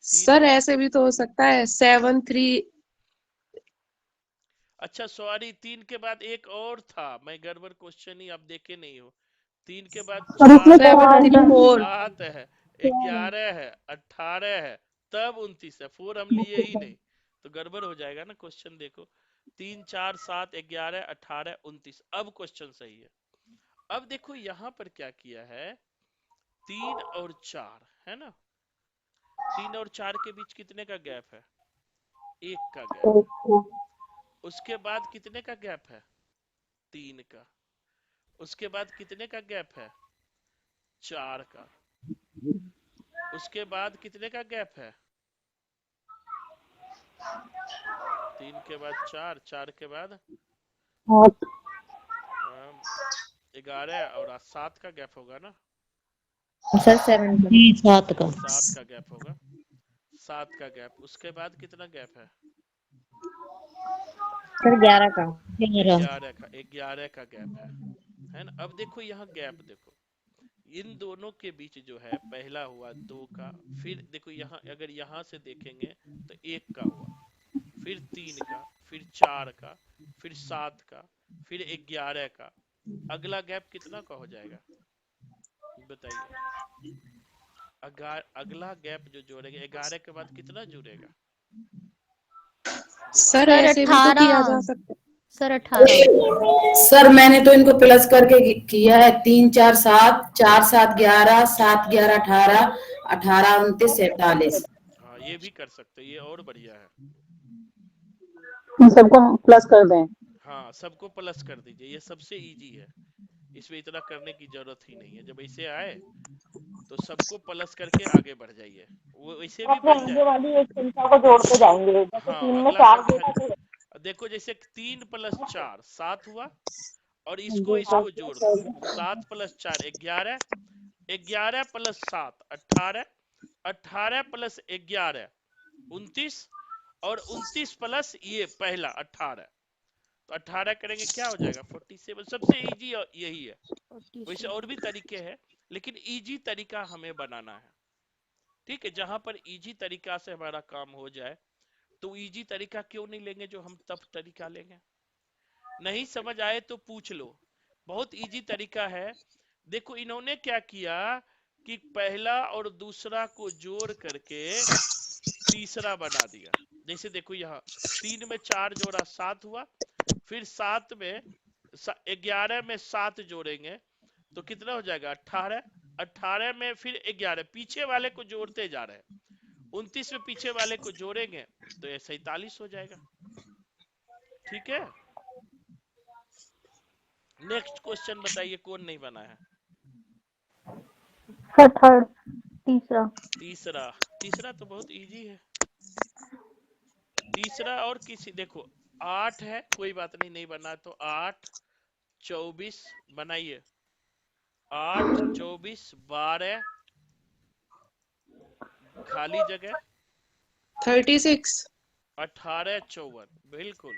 3 सर और ऐसे भी तो हो सकता है 7 3। अच्छा सॉरी 3 के बाद एक और था, मैं गड़बड़ क्वेश्चन ही आप देखे नहीं हो। 3 के बाद और इसमें 4 है, 7 3 4 4। 7 है, 11 है, 18 है, तब 29 है, 4 हम लिए ही नहीं, तो गड़बड़ हो जाएगा ना क्वेश्चन। देखो 3 4 7 11 18 29, अब क्वेश्चन सही है। अब देखो यहाँ पर क्या किया है, 3 और 4 है ना, 3 और 4 के बीच कितने का गैप है? 1 का गैप है। उसके बाद कितने का गैप है? 3 का। उसके बाद कितने का गैप है? 4 का। उसके बाद कितने का गैप है? 3 के बाद 4, 4 के बाद 11 और 7 का गैप होगा ना, सर 7 जी 7 का। 7 का गैप होगा, 7 का गैप। उसके बाद कितना गैप है? सर 11 का। 11। 11 का गैप है ना। अब देखो यहाँ गैप देखो, इन दोनों के बीच जो है पहला हुआ 2 का, फिर देखो यहाँ अगर यहाँ से देखेंगे तो 1 का हुआ, फिर 3 का, फिर 4 का, फिर 7 का, फिर 11 का। अगला गैप कितना का हो जाएगा बताइए? अगला गैप जो जोड़ेगा 11 के बाद कितना जुड़ेगा? सर सर ऐसे भी तो किया 18। जा सकता है। सर 18। सर मैंने तो इनको प्लस करके किया है, 3 4 7, 4 7 11, 7 11 18, 18 29 47। हाँ ये भी कर सकते हो, ये और बढ़िया है। इन सबको प्लस कर दें। हाँ सबको प्लस कर दीजिए, ये सबसे इजी है, इसमें इतना करने की जरूरत ही नहीं है। जब ऐसे आए तो सबको प्लस करके आगे बढ़ जाइए, वो वैसे भी बन आगे जाएगा। वाली एक संख्या को जोड़ते जाएंगे, जैसे हाँ 3 में अगला 4 संख्या जोड़ा तो देखो, जैसे 3 प्लस 4 7 हुआ, और इसको जोड़ दो, 7 प्लस 4 11, 11 प्लस 7 18, 18 प्लस 11 29, और 29 प्लस ये पहला 18, तो 18 करेंगे क्या हो जाएगा? 47। सबसे इजी यही है, वैसे और भी तरीके हैं, लेकिन इजी तरीका हमें बनाना है। ठीक है, जहां पर इजी तरीका से हमारा काम हो जाए, तो इजी तरीका क्यों नहीं लेंगे, जो हम टफ तरीका लेंगे। नहीं समझ आए तो पूछ लो, बहुत इजी तरीका है। देखो इन्होंने क्या किया कि पहला और दूसरा को जोड़ करके तीसरा बना दिया। जैसे देखो यहाँ 3 में 4 जोड़ा 7 हुआ, फिर 7 में 11 में 7 जोड़ेंगे तो कितना हो जाएगा? 18, 18 में फिर 11, पीछे वाले को जोड़ते जा रहे हैं, 29 में पीछे वाले को जोड़ेंगे तो ये 47 हो जाएगा। ठीक है, नेक्स्ट क्वेश्चन बताइए, कौन नहीं बना है? Sir third. तीसरा। तीसरा, तीसरा तो बहुत इजी है। तीसरा और किसी देखो 8 है, कोई बात नहीं, नहीं बना तो 8 24 बनाइए, 8 24 12 खाली जगह 36। 18 54, बिल्कुल।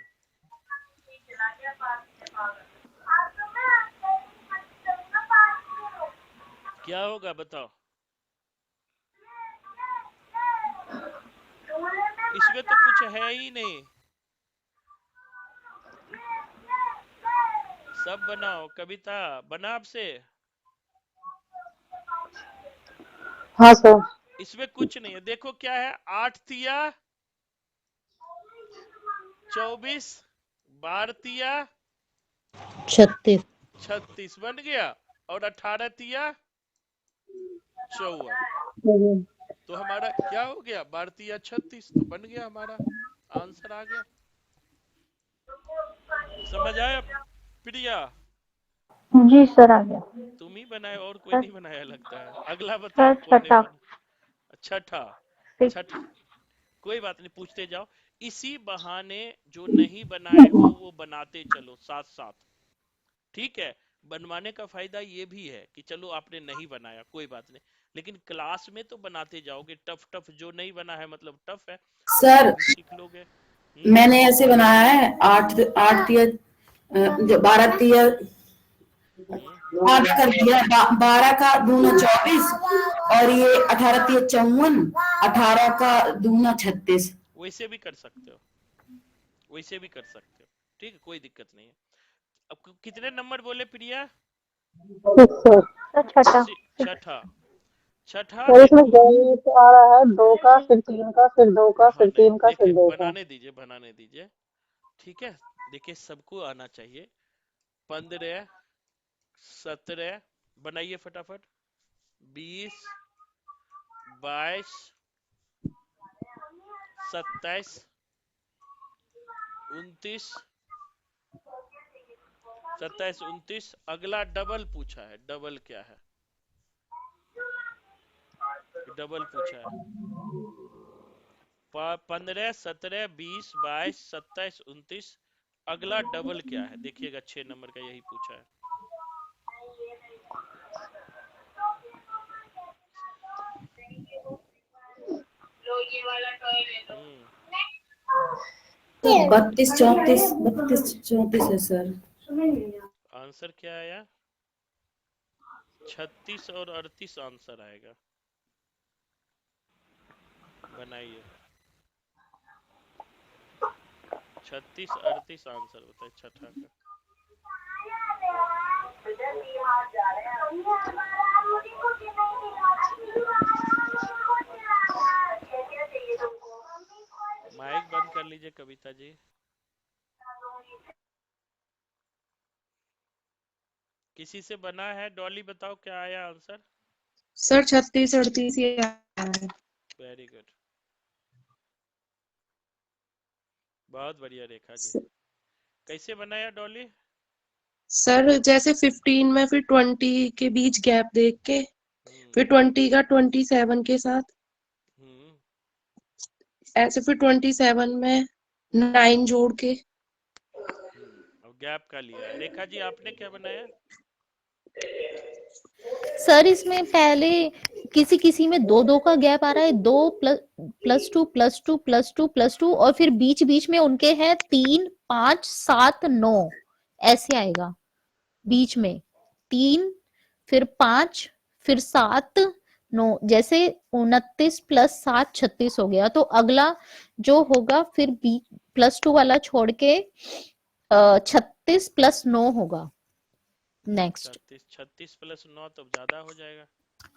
क्या होगा बताओ? इसमें तो कुछ है ही नहीं, सब बनाओ। कविता बना आपसे? हाँ सर। इसमें कुछ नहीं है, देखो क्या है, 8 तिया 24, 12 तिया 36। 36 बन गया, और 18 तिया 54, तो हमारा क्या हो गया? 12 तिया 36, तो बन गया, हमारा आंसर आ गया। समझ आया प्रिया? जी सर आ गया। तुम ही बनाए, और कोई सर नहीं बनाया लगता है। अगला सर बताओ, कौन नहीं छठा। बना? छठा, 6। छठा कोई बात नहीं, पूछते जाओ। इसी बहाने जो नहीं बनाए हो वो बनाते चलो साथ साथ। ठीक है, बनवाने का फायदा ये भी है कि चलो आपने नहीं बनाया कोई बात नहीं, लेकिन क्लास में तो बनाते जाओगे। टफ टफ जो नहीं बना है मतलब टफ है, सर वो भी सीख लोगे। मैंने ऐसे बनाया है 8 8 तिया 12 तिया हम्म 8 कर दिया, 12 का दूना 24 और ये 18 तिया 54, 18 का दूना 36। वैसे भी कर सकते हो, वैसे भी कर सकते हो, ठीक है, कोई दिक्कत नहीं है। अब कितने नंबर बोले प्रिया? Six sir. सर छठा। छठा। छठा और इसमें देखो। गणित आ रहा है 2 का, फिर 3 का, फिर 2 का, हाँ फिर नहीं 3 का, फिर देखिए, 2 का। बनाने दीजिए बनाने दीजिए, ठीक है। देखिए सबको आना चाहिए। 15, 17 बनाइए फटाफट। 20, 22, 27, 29, 27, 29। अगला डबल पूछा है, डबल क्या है? डबल पूछा है 15, 17, 20, 22, 27, 29। अगला डबल क्या है देखिएगा, 6 नंबर का यही पूछा है। हम्म 32 34 32 34 है सर। आंसर क्या आया? 36 और 38 आंसर आएगा। बनाइए। 36 38 आंसर बताए छठा का। माइक बंद कर लीजिए कविता जी। किसी से बना है? डॉली बताओ क्या आया आंसर? सर 36 38 ही आया है। वेरी गुड, बहुत बढ़िया रेखा जी। कैसे बनाया डॉली? सर जैसे 15 में फिर 20 के बीच गैप देख के, फिर 20 का 27 के साथ, हम्म ऐसे फिर 27 में 9 जोड़ के। अब गैप का लिया है। रेखा जी आपने क्या बनाया? सर इसमें पहले किसी किसी में 2 2 का गैप आ रहा है, 2 प्लस 2 प्लस 2 प्लस 2 प्लस 2, और फिर बीच बीच में उनके हैं 3 5 7 9, ऐसे आएगा बीच में 3, फिर 5, फिर 7 9, जैसे 29 प्लस 7 36 हो गया। तो अगला जो होगा फिर बी +2 वाला छोड़ के 36 प्लस 9 होगा नेक्स्ट। 36 प्लस 9 तो ज्यादा हो जाएगा।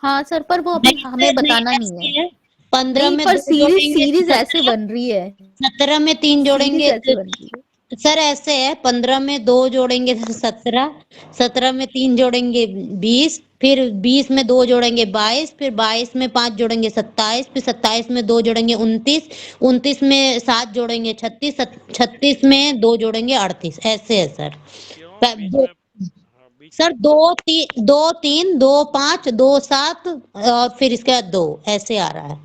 हाँ सर, पर वो अभी नहीं हमें नहीं, बताना नहीं ऐसे है। है 15 नहीं, में पर 2 सीरीज जोड़ेंगे सीरीज ऐसे 17, बन रही है। 17 में 3 सीरीज जोड़ेंगे ऐसे बन रही है। सर ऐसे है 15 में 2 जोड़ेंगे 17, 17 में 3 जोड़ेंगे 20, फिर 20 में 2 जोड़ेंगे 22, फिर 22 में 5 जोड़ेंगे 27, फिर 27 में 2 जोड़ेंगे 29, 29 में 7 जोड़ेंगे 36, 36 में 2 जोड़ेंगे 38। ऐसे है सर। क्यों बीच दो, में? हाँ बीच सर में। 2 3 2 5 2 7 और फिर इसके बाद 2 ऐसे आ रहा है।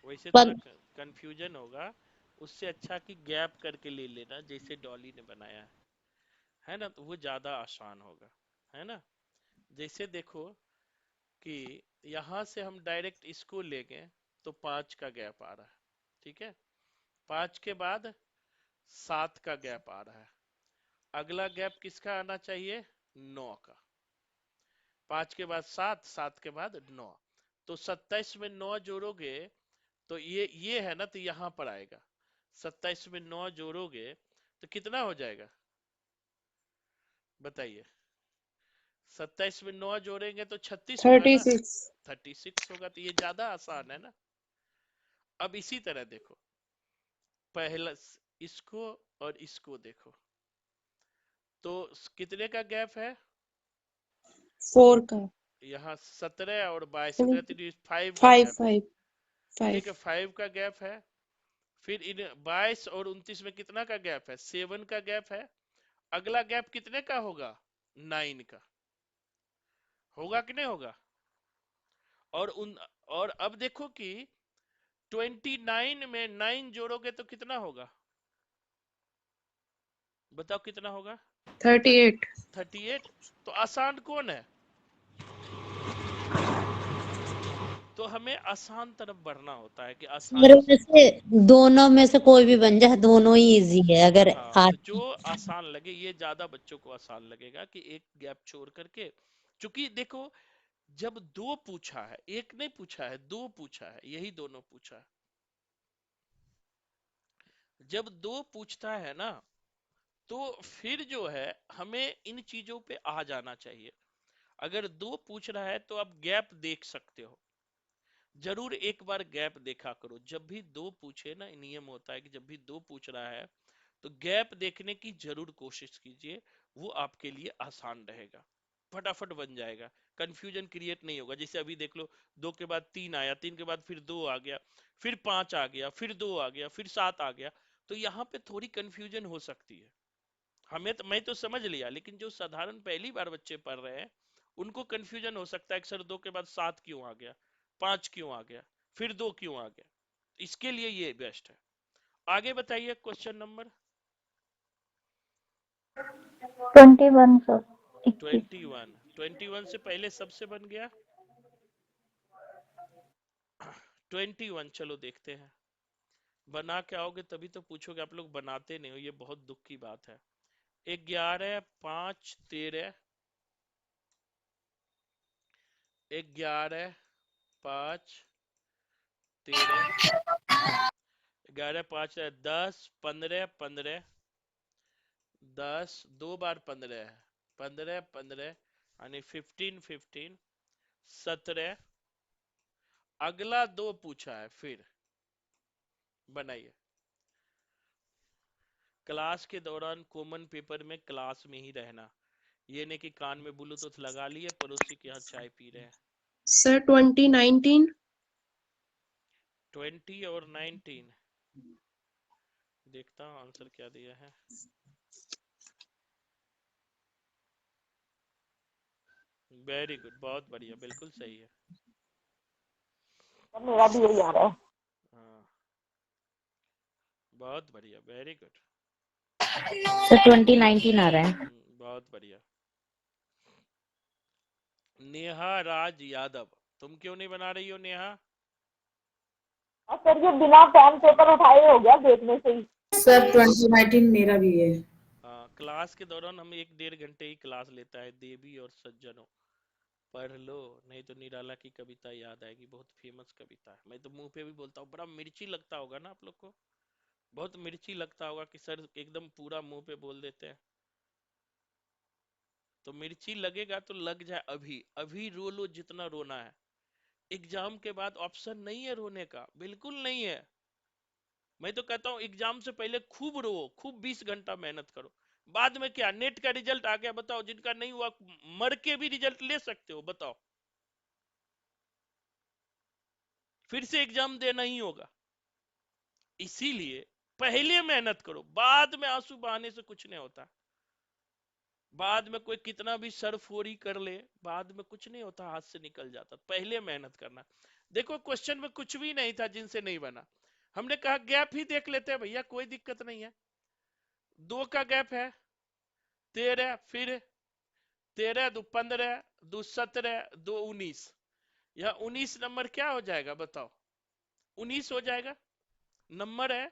वैसे थोड़ा पर कंफ्यूजन होगा, उससे अच्छा कि गैप करके ले लेना जैसे डॉली ने बनाया है ना, तो वो ज्यादा आसान होगा, है ना। जैसे देखो कि यहाँ से हम डायरेक्ट इसको ले गए तो 5 का गैप आ रहा है, ठीक है। 5 के बाद 7 का गैप आ रहा है। अगला गैप किसका आना चाहिए? 9 का। 5 के बाद 7, 7 के बाद 9। तो 27 में 9 जोड़ोगे तो ये है ना, तो यहाँ पर आएगा। 27 में 9 जोड़ोगे तो कितना हो जाएगा बताइए? 27 में 9 जोड़ेंगे तो 36 होगा ना। 36। 36 होगा, तो ये ज्यादा आसान है ना। अब इसी तरह देखो, पहला इसको और इसको देखो, तो कितने का गैप है? 4 का। यहाँ 17 और 22, 17 3 5 का 5 गैप है, 5 ठीक 5। है, 5 का गैप है। फिर इन 22 और 29 में कितना का गैप है? 7 का गैप है। अगला गैप कितने का होगा? 9 का होगा कि नहीं होगा? और और अब देखो कि 29 में 9 जोड़ोगे तो कितना होगा? बताओ कितना होगा? 38। 38। तो आसान कौन है? तो हमें आसान तरफ बढ़ना होता है कि सर आसानी से। वैसे दोनों में से कोई भी बन जाए, दोनों ही इजी है अगर हाँ, आ तो जो आसान लगे, ये ज्यादा बच्चों को आसान लगेगा कि एक गैप छोड़ करके, क्योंकि देखो जब दो पूछा है, एक नहीं पूछा है, दो पूछा है, यही दोनों पूछा है। जब दो पूछता है ना, तो फिर जो है हमें इन चीजों पे आ जाना चाहिए। अगर दो पूछ रहा है तो आप गैप देख सकते हो, जरूर एक बार गैप देखा करो। जब भी दो पूछे ना, नियम होता है कि जब भी दो पूछ रहा है तो गैप देखने की जरूर कोशिश कीजिए, वो आपके लिए आसान रहेगा, फटाफट बन जाएगा, कंफ्यूजन क्रिएट नहीं होगा। जैसे अभी देख लो, दो के बाद तीन आया, तीन के बाद फिर दो आ गया, फिर पांच आ गया, फिर दो आ गया, फिर सात आ गया, तो यहाँ पे थोड़ी कंफ्यूजन हो सकती है। हमें तो, मैं तो समझ लिया, लेकिन जो साधारण पहली बार बच्चे पढ़ रहे हैं उनको कंफ्यूजन हो सकता है कि सर दो के बाद सात क्यों आ गया, पांच क्यों आ गया, फिर दो क्यों आ गया। इसके लिए ये बेस्ट है। आगे बताइए क्वेश्चन नंबर 21 सर, 21। 21। 21 से पहले सबसे बन गया 21। चलो देखते हैं, बना के आओगे तभी तो पूछोगे, आप लोग बनाते नहीं हो, ये बहुत दुख की बात है। 11 5 13, 11 5 13, 11 5 10 15 15, 10 दो बार 15 है, 15 15 यानी 15 15, 17। अगला दो पूछा है, फिर बनाइए। क्लास के दौरान कॉमन पेपर में क्लास में ही रहना, ये नहीं कि कान में ब्लूटूथ लगा लिए पड़ोसी के यहाँ चाय पी रहे हैं। सर 2019। 20 और 19, देखता हूँ आंसर क्या दिया है। वेरी गुड, बहुत बढ़िया, बिल्कुल सही है। मेरा भी यही आ रहा है। हाँ, बहुत बढ़िया, वेरी गुड। सर 2019 आ रहा है। बहुत बढ़िया। नेहा राज यादव, तुम क्यों नहीं बना रही हो नेहा? और सर ये बिना पेन पेपर उठाए हो गया देखने से ही। सर 2019 मेरा भी है। हाँ, क्लास के दौरान हम 1-1.5 घंटे ही क्लास लेता है। देवी और सज्जनों, पढ़ लो, नहीं तो निराला की कविता याद आएगी, बहुत फेमस कविता है। मैं तो मुंह पे भी बोलता हूँ, बड़ा मिर्ची लगता होगा ना आप लोग को, बहुत मिर्ची लगता होगा कि सर एकदम पूरा मुंह पे बोल देते हैं। तो मिर्ची लगेगा तो लग जाए, अभी अभी रो लो जितना रोना है। एग्जाम के बाद ऑप्शन नहीं है रोने का, बिल्कुल नहीं है। मैं तो कहता हूँ एग्जाम से पहले खूब रो, खूब 20 घंटा मेहनत करो। बाद में क्या, नेट का रिजल्ट आ गया, बताओ, जिनका नहीं हुआ मर के भी रिजल्ट ले सकते हो, बताओ, फिर से एग्जाम देना ही होगा। इसीलिए पहले मेहनत करो, बाद में आंसू बहाने से कुछ नहीं होता। बाद में कोई कितना भी सरफोरी कर ले, बाद में कुछ नहीं होता, हाथ से निकल जाता। पहले मेहनत करना। देखो क्वेश्चन में कुछ भी नहीं था जिनसे नहीं बना, हमने कहा गैप ही देख लेते हैं भैया, कोई दिक्कत नहीं है। दो का गैप है 13, फिर 13 दो 15, दो 17, दो 19, यह 19 नंबर क्या हो जाएगा बताओ? 19 हो जाएगा। नंबर है,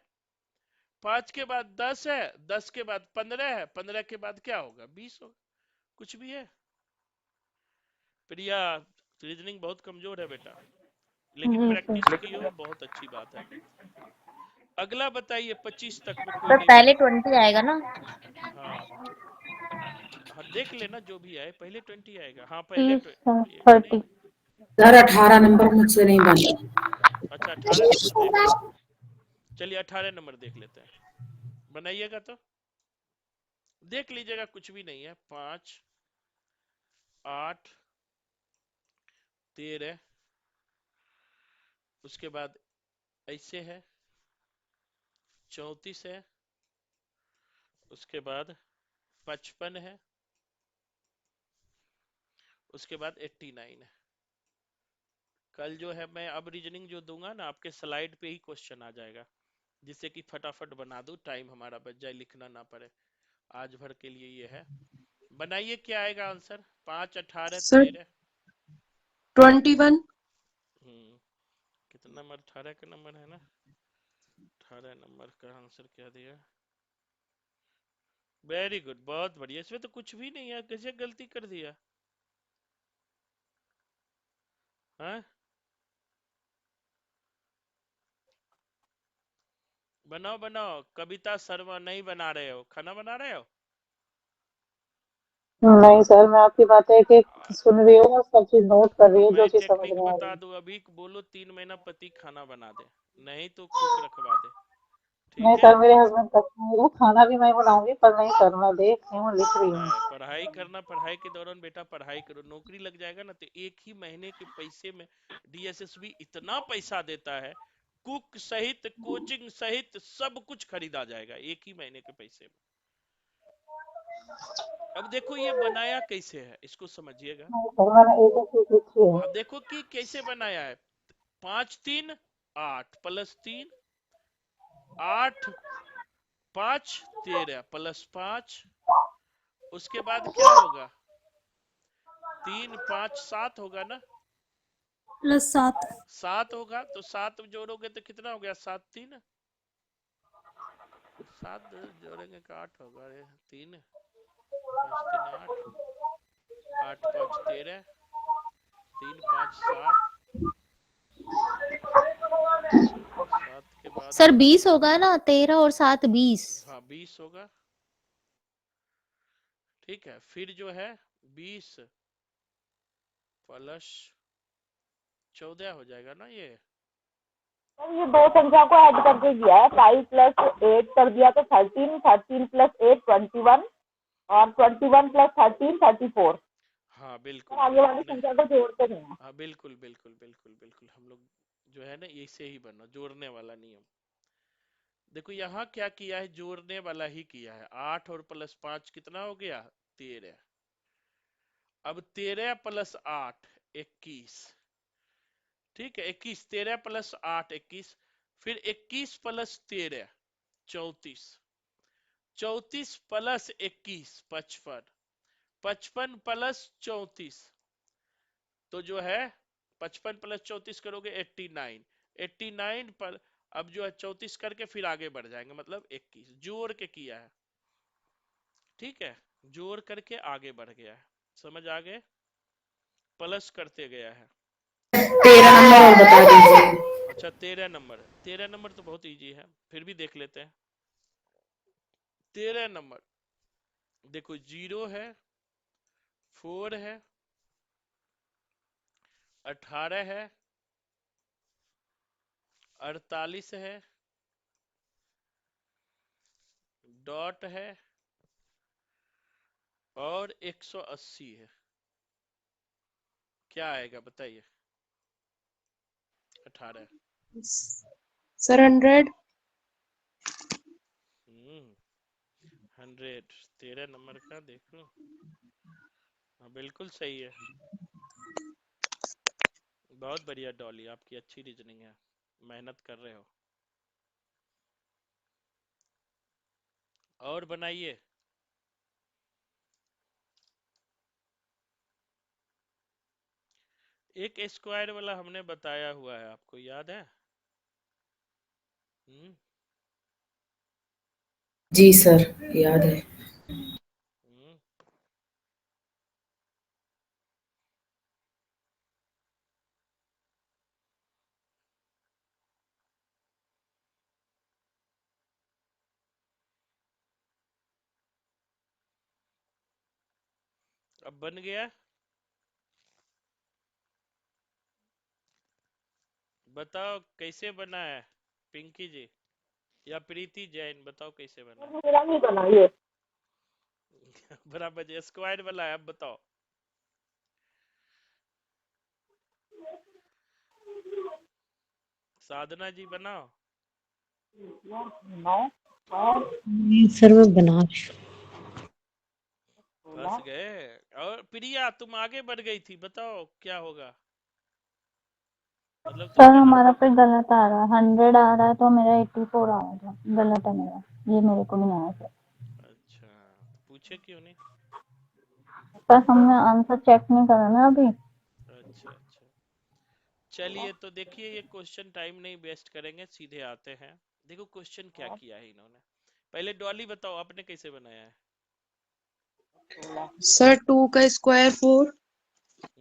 5 के बाद 10 है, 10 के बाद 15 है, 15 के बाद क्या होगा? 20 होगा। कुछ भी है? प्रिया, रीजनिंग बहुत कमजोर है बेटा, लेकिन जी सर। प्रैक्टिस की हो, बहुत अच्छी बात है। अगला बताइए, 25 तक में कोई सर नहीं पहले बना। 20 आएगा ना? हाँ हाँ, देख लेना जो भी आए, पहले 20 आएगा। हाँ पहले 30 सर, नहीं। 30। सर 18 नंबर मुझसे नहीं बना। अच्छा, 18 नंबर देख लो। चलिए 18 नंबर देख लेते हैं, बनाइएगा तो देख लीजिएगा, कुछ भी नहीं है। 5 8 13, उसके बाद ऐसे है, 34 है, उसके बाद 55 है, उसके बाद 89 है। कल जो है मैं अब रीजनिंग जो दूंगा ना, आपके स्लाइड पे ही क्वेश्चन आ जाएगा, जिससे कि फटाफट बना दूं, टाइम हमारा बच जाए, लिखना ना पड़े। आज भर के लिए ये है। बनाइए, क्या आएगा आंसर? 5, 18, सर 13। 21। कितना नंबर? 18 का नंबर है ना। 18 नंबर का आंसर क्या दिया? वेरी गुड, बहुत बढ़िया। इसमें तो कुछ भी नहीं है, कैसे गलती कर दिया? हाँ, बनाओ बनाओ। कविता शर्मा, नहीं बना रहे हो? खाना बना रहे हो? नहीं सर, मैं आपकी बातें कि सुन रही हूँ, सब चीज नोट कर रही हूँ, जो मैं चीज समझ टेक्निक में आ रही बता है। दूं, अभी बोलो 3 महीना पति खाना बना दे, नहीं तो कुक रखवा दे। नहीं ठीक है। सर, मेरे हस्बैंड करते हैं, मेरा खाना भी मैं बनाऊंगी, पर नहीं सर, मैं देख रही हूँ, लिख रही हूँ। नहीं, पढ़ाई करना। पढ़ाई के दौरान बेटा पढ़ाई करो, नौकरी लग जाएगा ना तो 1 ही महीने के पैसे में डीएसएसबी इतना पैसा देता है, कुक सहित कोचिंग सहित सब कुछ खरीदा जाएगा 1 ही महीने के पैसे में। अब देखो ये बनाया कैसे है, इसको समझिएगा। नहीं सर, मैंने एक एक चीज लिखी है। अब देखो कि कैसे बनाया है। 5, 3, 8 प्लस 3, 8, 5, 13 प्लस 5। उसके बाद क्या होगा? 3, 5, 7 होगा ना। +7। 7 होगा तो 7 जोड़ोगे तो कितना हो गया? 7, 3। 7 जोड़ेंगे का 8 होगा। अरे 3, 5, 3, 8, 8, 5, 13, 3, 5, 7। 7 के बाद सर में 20 होगा ना, 13 और 7 20। हाँ 20 होगा। ठीक है, फिर जो है 20 प्लस 14 हो जाएगा ना ये। सर ये दो संख्या को ऐड करके किया है, 5+8 कर दिया तो 13, 13+8 21, और 21 + 13 34। हाँ सर बिल्कुल आगे बिल्कुल, वाली नहीं। संख्या को जोड़ते नहीं है। हाँ बिल्कुल बिल्कुल बिल्कुल बिल्कुल, हम लोग जो है ना इसे ही बना, जोड़ने वाला नियम। देखो यहाँ क्या किया है, जोड़ने वाला ही किया है। 8 और प्लस 5 कितना हो गया? 13। अब 13 प्लस 8 21। ठीक है, 21। 13 प्लस 8 21। फिर 21 प्लस 13 34। 34 प्लस 21 55। 55 प्लस 34 तो जो है 55 प्लस 34 करोगे 89। 89 पर अब जो है 34 करके फिर आगे बढ़ जाएंगे, मतलब 21 जोड़ के किया है। ठीक है, जोड़ करके आगे बढ़ गया है। समझ आ गए? प्लस करते गया है। 13 नंबर और बता दीजिए। अच्छा 13 नंबर। 13 नंबर तो बहुत इजी है, फिर भी देख लेते हैं। 13 नंबर देखो, 0 है, 4 है, 18 है, 48 है, डॉट है, और 180 है। क्या आएगा बताइए? 18। सर 100। 100। 13 नंबर का देखो। हाँ बिल्कुल सही है। बहुत बढ़िया डॉली, आपकी अच्छी रीजनिंग है, मेहनत कर रहे हो। और बनाइए। एक स्क्वायर वाला हमने बताया हुआ है, आपको याद है? हम्म जी सर, याद है। हम्म अब बन गया। बताओ कैसे बना है, पिंकी जी या प्रीति जैन, बताओ कैसे बना सर मेरा नहीं बना ये। है? बराबर स्क्वायर वाला है, अब बताओ। साधना जी बनाओ। 9 और सर मैं बना रही हूँ। फंस 16। गए। और प्रिया तुम आगे बढ़ गई थी, बताओ क्या होगा? मतलब सर तुमने हमारा पे गलत आ रहा है, 100 आ रहा है तो मेरा 84 आ रहा है, गलत है मेरा, ये मेरे को नहीं आया सर। अच्छा पूछे क्यों नहीं? सर हमने आंसर चेक नहीं करा ना अभी। अच्छा अच्छा, चलिए तो देखिए ये क्वेश्चन टाइम नहीं वेस्ट करेंगे, सीधे आते हैं। देखो क्वेश्चन क्या किया है इन्होंने। पहले डॉली बताओ आपने कैसे बनाया है? सर 2 का स्क्वायर 4,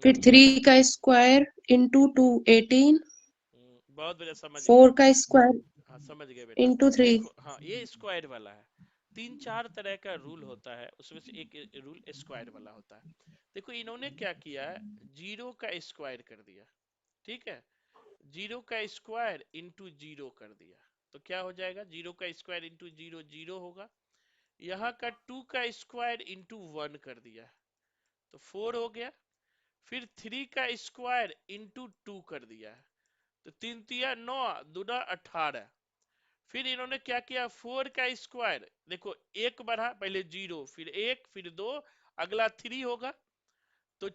फिर 3 का स्क्वायर इंटू 2 18, बहुत बढ़िया, समझ गए 4 हम। का स्क्वायर हाँ समझ गए बेटा। इंटू 3। देखो हाँ, ये स्क्वायर वाला है। 3-4 तरह का रूल होता है, उसमें से एक रूल स्क्वायर वाला होता है। देखो इन्होंने क्या किया है, 0 का स्क्वायर कर दिया, ठीक है। 0 का स्क्वायर इंटू 0 कर दिया, तो क्या हो जाएगा, 0 का स्क्वायर इंटू 0 0 होगा। यहाँ का 2 का स्क्वायर इंटू 1 कर दिया, तो 4 हो गया। फिर 3 का स्क्वायर इंटू 2 कर दिया है, तो 3 तिया 9 दूना 18। फिर इन्होंने क्या किया, 4 का स्क्वायर, देखो एक बढ़ा, पहले 0 फिर 1 फिर 2, अगला 3 होगा, तो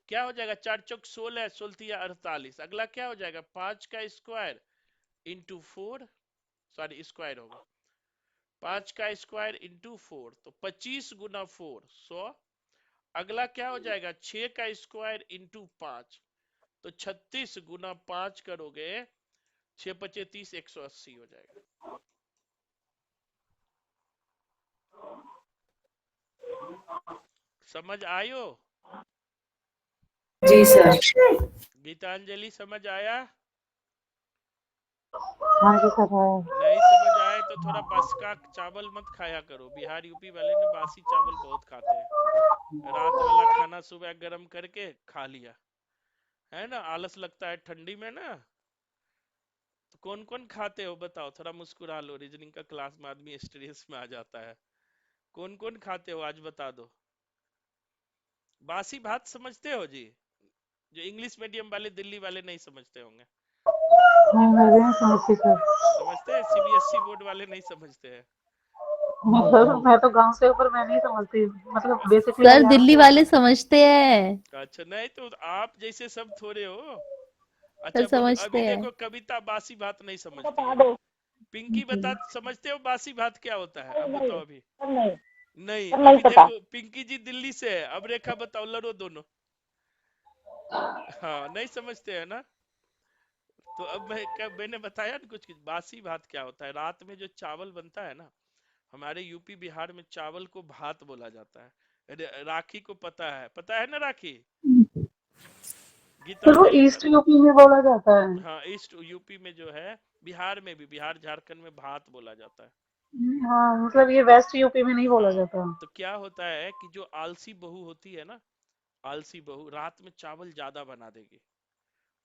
क्या हो जाएगा, 4 चौक 16 16 तिया 48। अगला क्या हो जाएगा, 5 का स्क्वायर इंटू 4, सॉरी स्क्वायर होगा, 5 का स्क्वायर इंटू 4, तो 25 गुना 4 100। अगला क्या हो जाएगा, 6 का स्क्वायर इंटू 5, तो 36 गुना 5 करोगे, 6 पचे 30 180 हो जाएगा। समझ आयो? जी सर। गीतांजलि समझ आया? हाँ जी सर है। नहीं समझ आए तो थोड़ा बस का चावल मत खाया करो, बिहार यूपी वाले ने बासी चावल बहुत खाते हैं। रात वाला खाना सुबह गर्म करके खा लिया, है ना, आलस लगता है ठंडी में ना। तो कौन कौन खाते हो बताओ, थोड़ा मुस्कुरा लो, रीजनिंग का क्लास में आदमी स्ट्रेस में आ जाता है। कौन कौन खाते हो आज बता दो। बासी भात समझते हो जी? जो इंग्लिश मीडियम वाले दिल्ली वाले नहीं समझते होंगे। नहीं मैं भी नहीं समझती सर। समझते हैं, सीबीएसई बोर्ड वाले नहीं समझते हैं। सर मैं तो गांव से ऊपर मैं नहीं समझती, मतलब बेसिकली सर हरियाणा दिल्ली से वाले ऊपर। समझते हैं। अच्छा, नहीं तो आप जैसे सब थोड़े हो। सर अच्छा बोलो, समझते अभी हैं। देखो कविता बासी भात नहीं समझती बता है। दो। पिंकी बता, समझते हो बासी भात क्या होता है, अब नहीं बताओ अभी। सर, नहीं नहीं, सर, नहीं अभी पता। देखो पिंकी जी दिल्ली से है, अब रेखा बताओ, लड़ो दोनों। हाँ नहीं समझते हैं ना। तो अब मैंने बताया ना कुछ कुछ, बासी भात क्या होता है, रात में जो चावल बनता है ना, हमारे यूपी बिहार में चावल को भात बोला जाता है। राखी को पता है ना राखी? सर वो गीतांजलि ईस्ट यूपी में बोला जाता है। हाँ, ईस्ट यूपी में जो है, बिहार में भी, बिहार झारखंड में भात बोला जाता है। हाँ मतलब ये वेस्ट यूपी में नहीं बोला हाँ, जाता। तो क्या होता है कि जो आलसी बहू होती है ना, आलसी बहू रात में चावल ज्यादा बना देगी,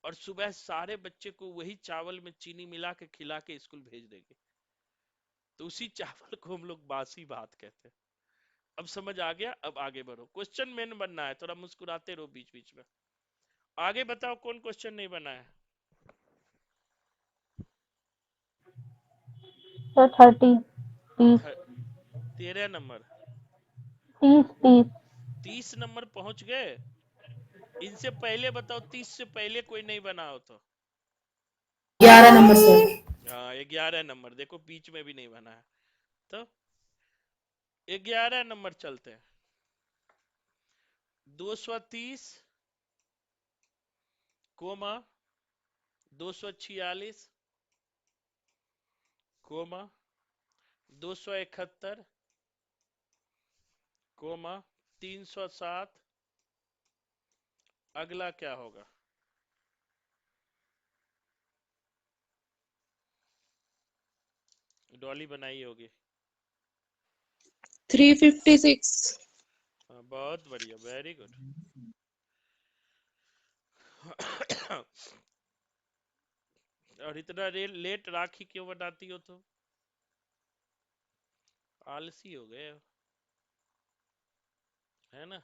और सुबह सारे बच्चे को वही चावल में चीनी मिला के खिला के स्कूल भेज देगी, तो उसी चावल को हम लोग बासी भात कहते हैं। अब समझ आ गया? अब आगे बढ़ो, क्वेश्चन मेन बनना है, थोड़ा मुस्कुराते रहो बीच बीच में। आगे बताओ कौन क्वेश्चन नहीं बना है। Sir 30 30 13 number, 30 30। 30 नंबर पहुंच गए। इनसे पहले बताओ, 30 से पहले कोई नहीं बना हो तो। 11 नंबर सर। हाँ 11 नंबर, देखो बीच में भी नहीं बना है, तो 11 नंबर चलते हैं। 230 कोमा 246 कोमा 271 कोमा 307। अगला क्या होगा? डॉली बनाई होगी। 356। हाँ, बहुत बढ़िया, वेरी गुड। और इतना लेट राखी क्यों बनाती हो तुम? आलसी हो गए हो, है ना।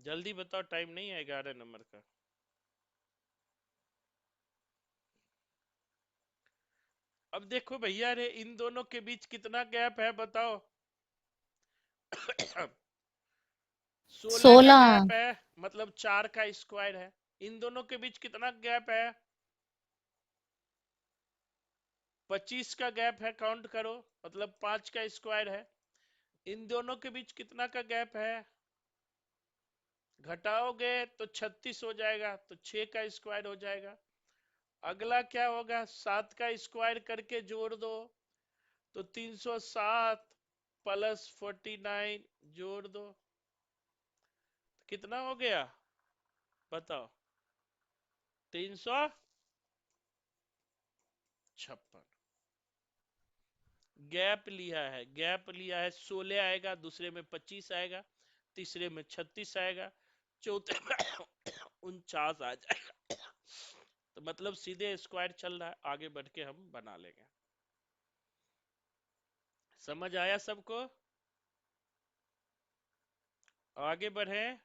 जल्दी बताओ, टाइम नहीं है 11 नंबर का। अब देखो भैया रे, इन दोनों के बीच कितना गैप है बताओ। 16 का 16। गैप है, मतलब 4 का स्क्वायर है। इन दोनों के बीच कितना गैप है? 25 का गैप है, काउंट करो, मतलब 5 का स्क्वायर है। इन दोनों के बीच कितना का गैप है? घटाओगे तो 36 हो जाएगा, तो 6 का स्क्वायर हो जाएगा। अगला क्या होगा? 7 का स्क्वायर करके जोड़ दो, तो 307 प्लस 49 जोड़ दो, कितना हो गया बताओ? 356। गैप लिया है, गैप लिया है, 16 आएगा, दूसरे में 25 आएगा, तीसरे में 36 आएगा, चौथे में 49 आ जाएगा। तो मतलब सीधे स्क्वायर चल रहा है, आगे बढ़ के हम बना लेंगे। समझ आया सबको? आगे बढ़े।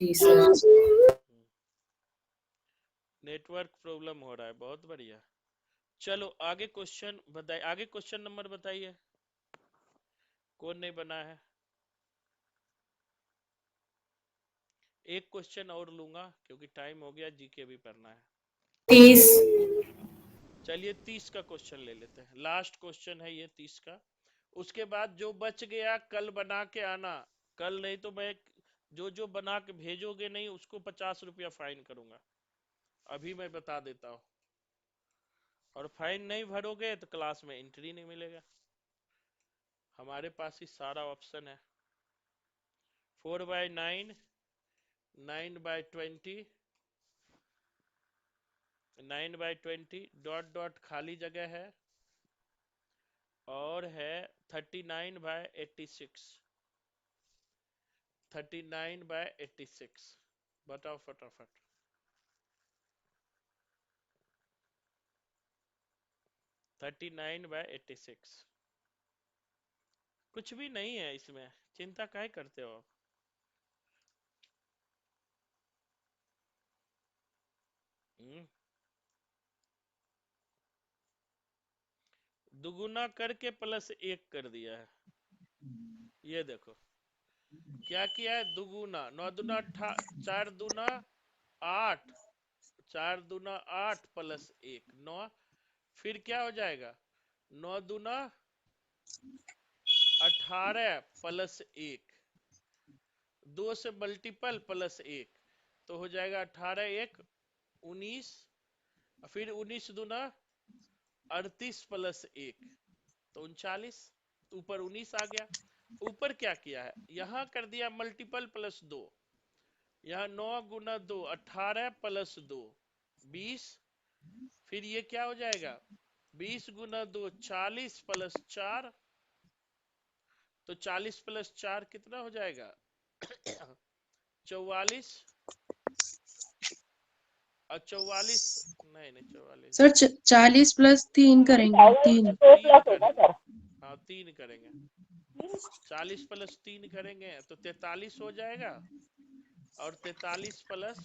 जी सर। नेटवर्क प्रॉब्लम हो रहा है, बहुत बढ़िया। चलो आगे क्वेश्चन बताइए, आगे क्वेश्चन नंबर बताइए, कौन नहीं बना है? एक क्वेश्चन और लूंगा क्योंकि टाइम हो गया, जीके भी पढ़ना है। 30। चलिए 30 का क्वेश्चन ले लेते हैं, लास्ट क्वेश्चन है ये 30 का। उसके बाद जो बच गया कल बना के आना, कल नहीं तो मैं जो जो बना के भेजोगे नहीं उसको 50 रुपया फाइन करूंगा, अभी मैं बता देता हूँ। और फाइन नहीं भरोगे तो क्लास में एंट्री नहीं मिलेगा। हमारे पास ही सारा ऑप्शन है। 4/9, 9/20, 9/20, डॉट डॉट खाली जगह है, और है 39/86, 39/86। बताओ फटाफट। 39/86। कुछ भी नहीं है इसमें, चिंता काहे करते हो आप? दुगुना करके प्लस 1 कर दिया है, ये देखो क्या किया है, दुगुना, 9 दूना 4 दूना 8, 4 दूना 8 प्लस 1 9, फिर क्या हो जाएगा, 9 दूना 18 प्लस 1, 2 से मल्टीपल प्लस 1, तो हो जाएगा 18 1 19, फिर 19 दूना 38 प्लस 1, तो 39, ऊपर 19 आ गया। ऊपर क्या किया है, यहां कर दिया मल्टीपल प्लस 2, यहाँ 9 गुना 2 18 प्लस 2 20, फिर ये क्या हो जाएगा, 20 गुना 2 40 प्लस 4, तो 40 प्लस 4 कितना हो जाएगा 44, और 44 नहीं नहीं 44 सर 40 प्लस 3 करेंगे, 3। 2 3 प्लस होगा करेंगे, सर। हाँ 3 करेंगे, 40 प्लस 3 करेंगे तो 43 हो जाएगा, और 43 प्लस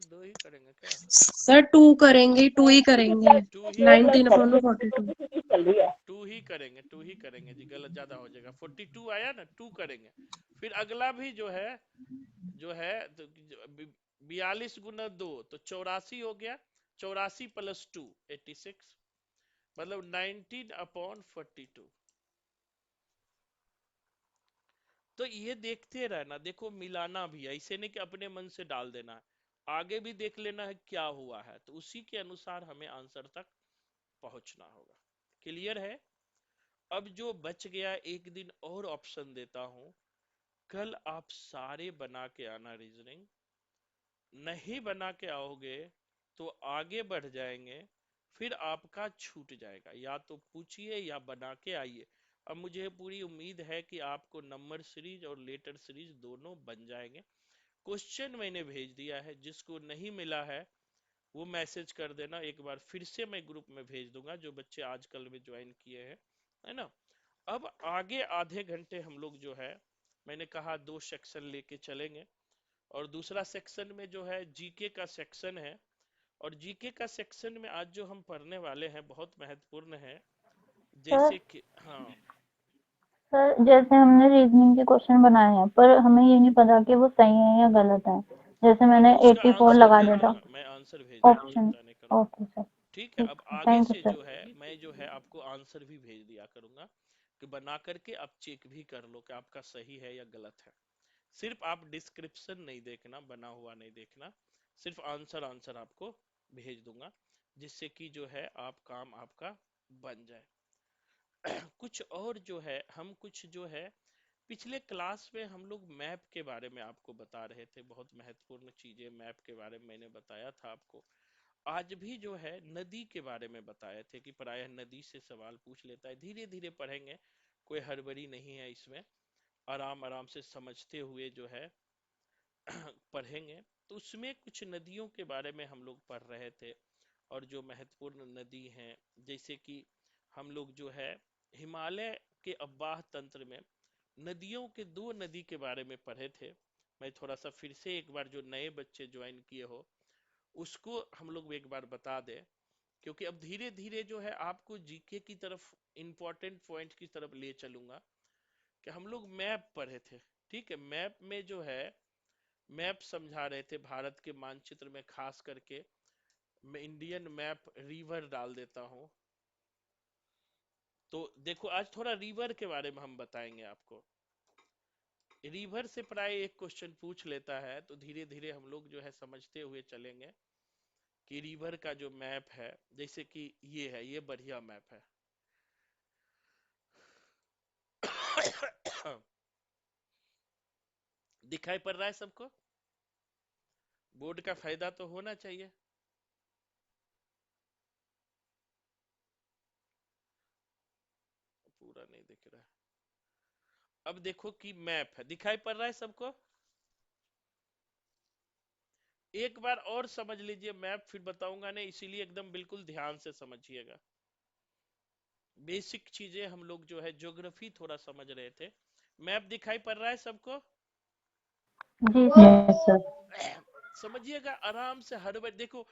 2 ही करेंगे क्या, सर 2 करेंगे, 2 ही करेंगे। 2 ही 19 करेंगे, अपॉन 42। चल रही है। 2 ही करेंगे, 2 ही करेंगे जी, गलत ज्यादा हो जाएगा। 42 आया ना, 2 करेंगे। फिर अगला भी जो है 42 गुना 2 तो 84 हो गया, 84 प्लस 2 86, मतलब 19/42। तो ये देखते रहना, देखो मिलाना भी है, ऐसे नहीं कि अपने मन से डाल देना है, आगे भी देख लेना है क्या हुआ है, तो उसी के अनुसार हमें आंसर तक पहुंचना होगा। क्लियर है? अब जो बच गया, एक दिन और ऑप्शन देता हूं, कल आप सारे बना के आना रीजनिंग, नहीं बना के आओगे तो आगे बढ़ जाएंगे, फिर आपका छूट जाएगा। या तो पूछिए या बना के आइए। अब मुझे पूरी उम्मीद है कि आपको नंबर सीरीज और लेटर सीरीज दोनों बन जाएंगे। क्वेश्चन मैंने भेज दिया है, जिसको नहीं मिला है वो मैसेज कर देना, एक बार फिर से मैं ग्रुप में भेज दूंगा, जो बच्चे आजकल में ज्वाइन किए हैं, है ना। अब आगे आधे घंटे हम लोग जो है, मैंने कहा 2 सेक्शन लेके चलेंगे, और दूसरा सेक्शन में जो है जीके का सेक्शन है, और जीके का सेक्शन में आज जो हम पढ़ने वाले हैं बहुत महत्वपूर्ण है। सर जैसे कि हाँ सर जैसे हमने रीजनिंग के क्वेश्चन बनाए हैं पर हमें ये नहीं पता कि वो सही है या गलत है, जैसे मैं मैंने उसका 84 आंसर लगा भेज दिया था दूंगा, मैं आंसर भेज दूंगा, ऑप्शन। चिंता नहीं करो। ओके सर, ठीक है, ठीक अब है, आगे थैंक यू से सर। जो है मैं जो है आपको आंसर भी भेज दिया करूंगा कि बना करके आप चेक भी कर लो कि आपका सही है या गलत है। सिर्फ आप डिस्क्रिप्शन नहीं देखना, बना हुआ नहीं देखना, सिर्फ आंसर आंसर आपको भेज दूंगा, जिससे कि जो है आप काम आपका बन जाए। कुछ और जो है हम कुछ जो है पिछले क्लास में हम लोग मैप के बारे में आपको बता रहे थे, बहुत महत्वपूर्ण चीजें मैप के बारे में मैंने बताया था आपको। आज भी जो है नदी के बारे में बताए थे कि प्रायः नदी से सवाल पूछ लेता है, धीरे धीरे पढ़ेंगे, कोई हड़बड़ी नहीं है इसमें, आराम आराम से समझते हुए जो है पढ़ेंगे। तो उसमें कुछ नदियों के बारे में हम लोग पढ़ रहे थे, और जो महत्वपूर्ण नदी हैं, जैसे कि हम लोग जो है हिमालय के अववाह तंत्र में नदियों के दो नदी के बारे में पढ़े थे। मैं थोड़ा सा फिर से एक बार, जो नए बच्चे ज्वाइन किए हो उसको हम लोग एक बार बता दें, क्योंकि अब धीरे धीरे जो है आपको जीके की तरफ, इंपॉर्टेंट पॉइंट की तरफ ले चलूंगा। कि हम लोग मैप पढ़े थे, ठीक है, मैप में जो है मैप समझा रहे थे भारत के मानचित्र में, खास करके मैं इंडियन मैप रिवर डाल देता हूं। तो देखो आज थोड़ा रिवर के बारे में हम बताएंगे आपको। रिवर से प्राय एक क्वेश्चन पूछ लेता है, तो धीरे धीरे हम लोग जो है समझते हुए चलेंगे कि रिवर का जो मैप है, जैसे कि ये है, ये बढ़िया मैप है। दिखाई पड़ रहा है सबको? बोर्ड का फायदा तो होना चाहिए। पूरा नहीं दिख रहा है। अब देखो कि मैप है, दिखाई पड़ रहा है सबको? एक बार और समझ लीजिए मैप, फिर बताऊंगा नहीं, इसीलिए एकदम बिल्कुल ध्यान से समझिएगा। बेसिक चीजें हम लोग जो है ज्योग्राफी थोड़ा समझ रहे थे। मैप दिखाई पड़ रहा है सबको? जी सर। समझिएगा आराम से, हर बार देखो,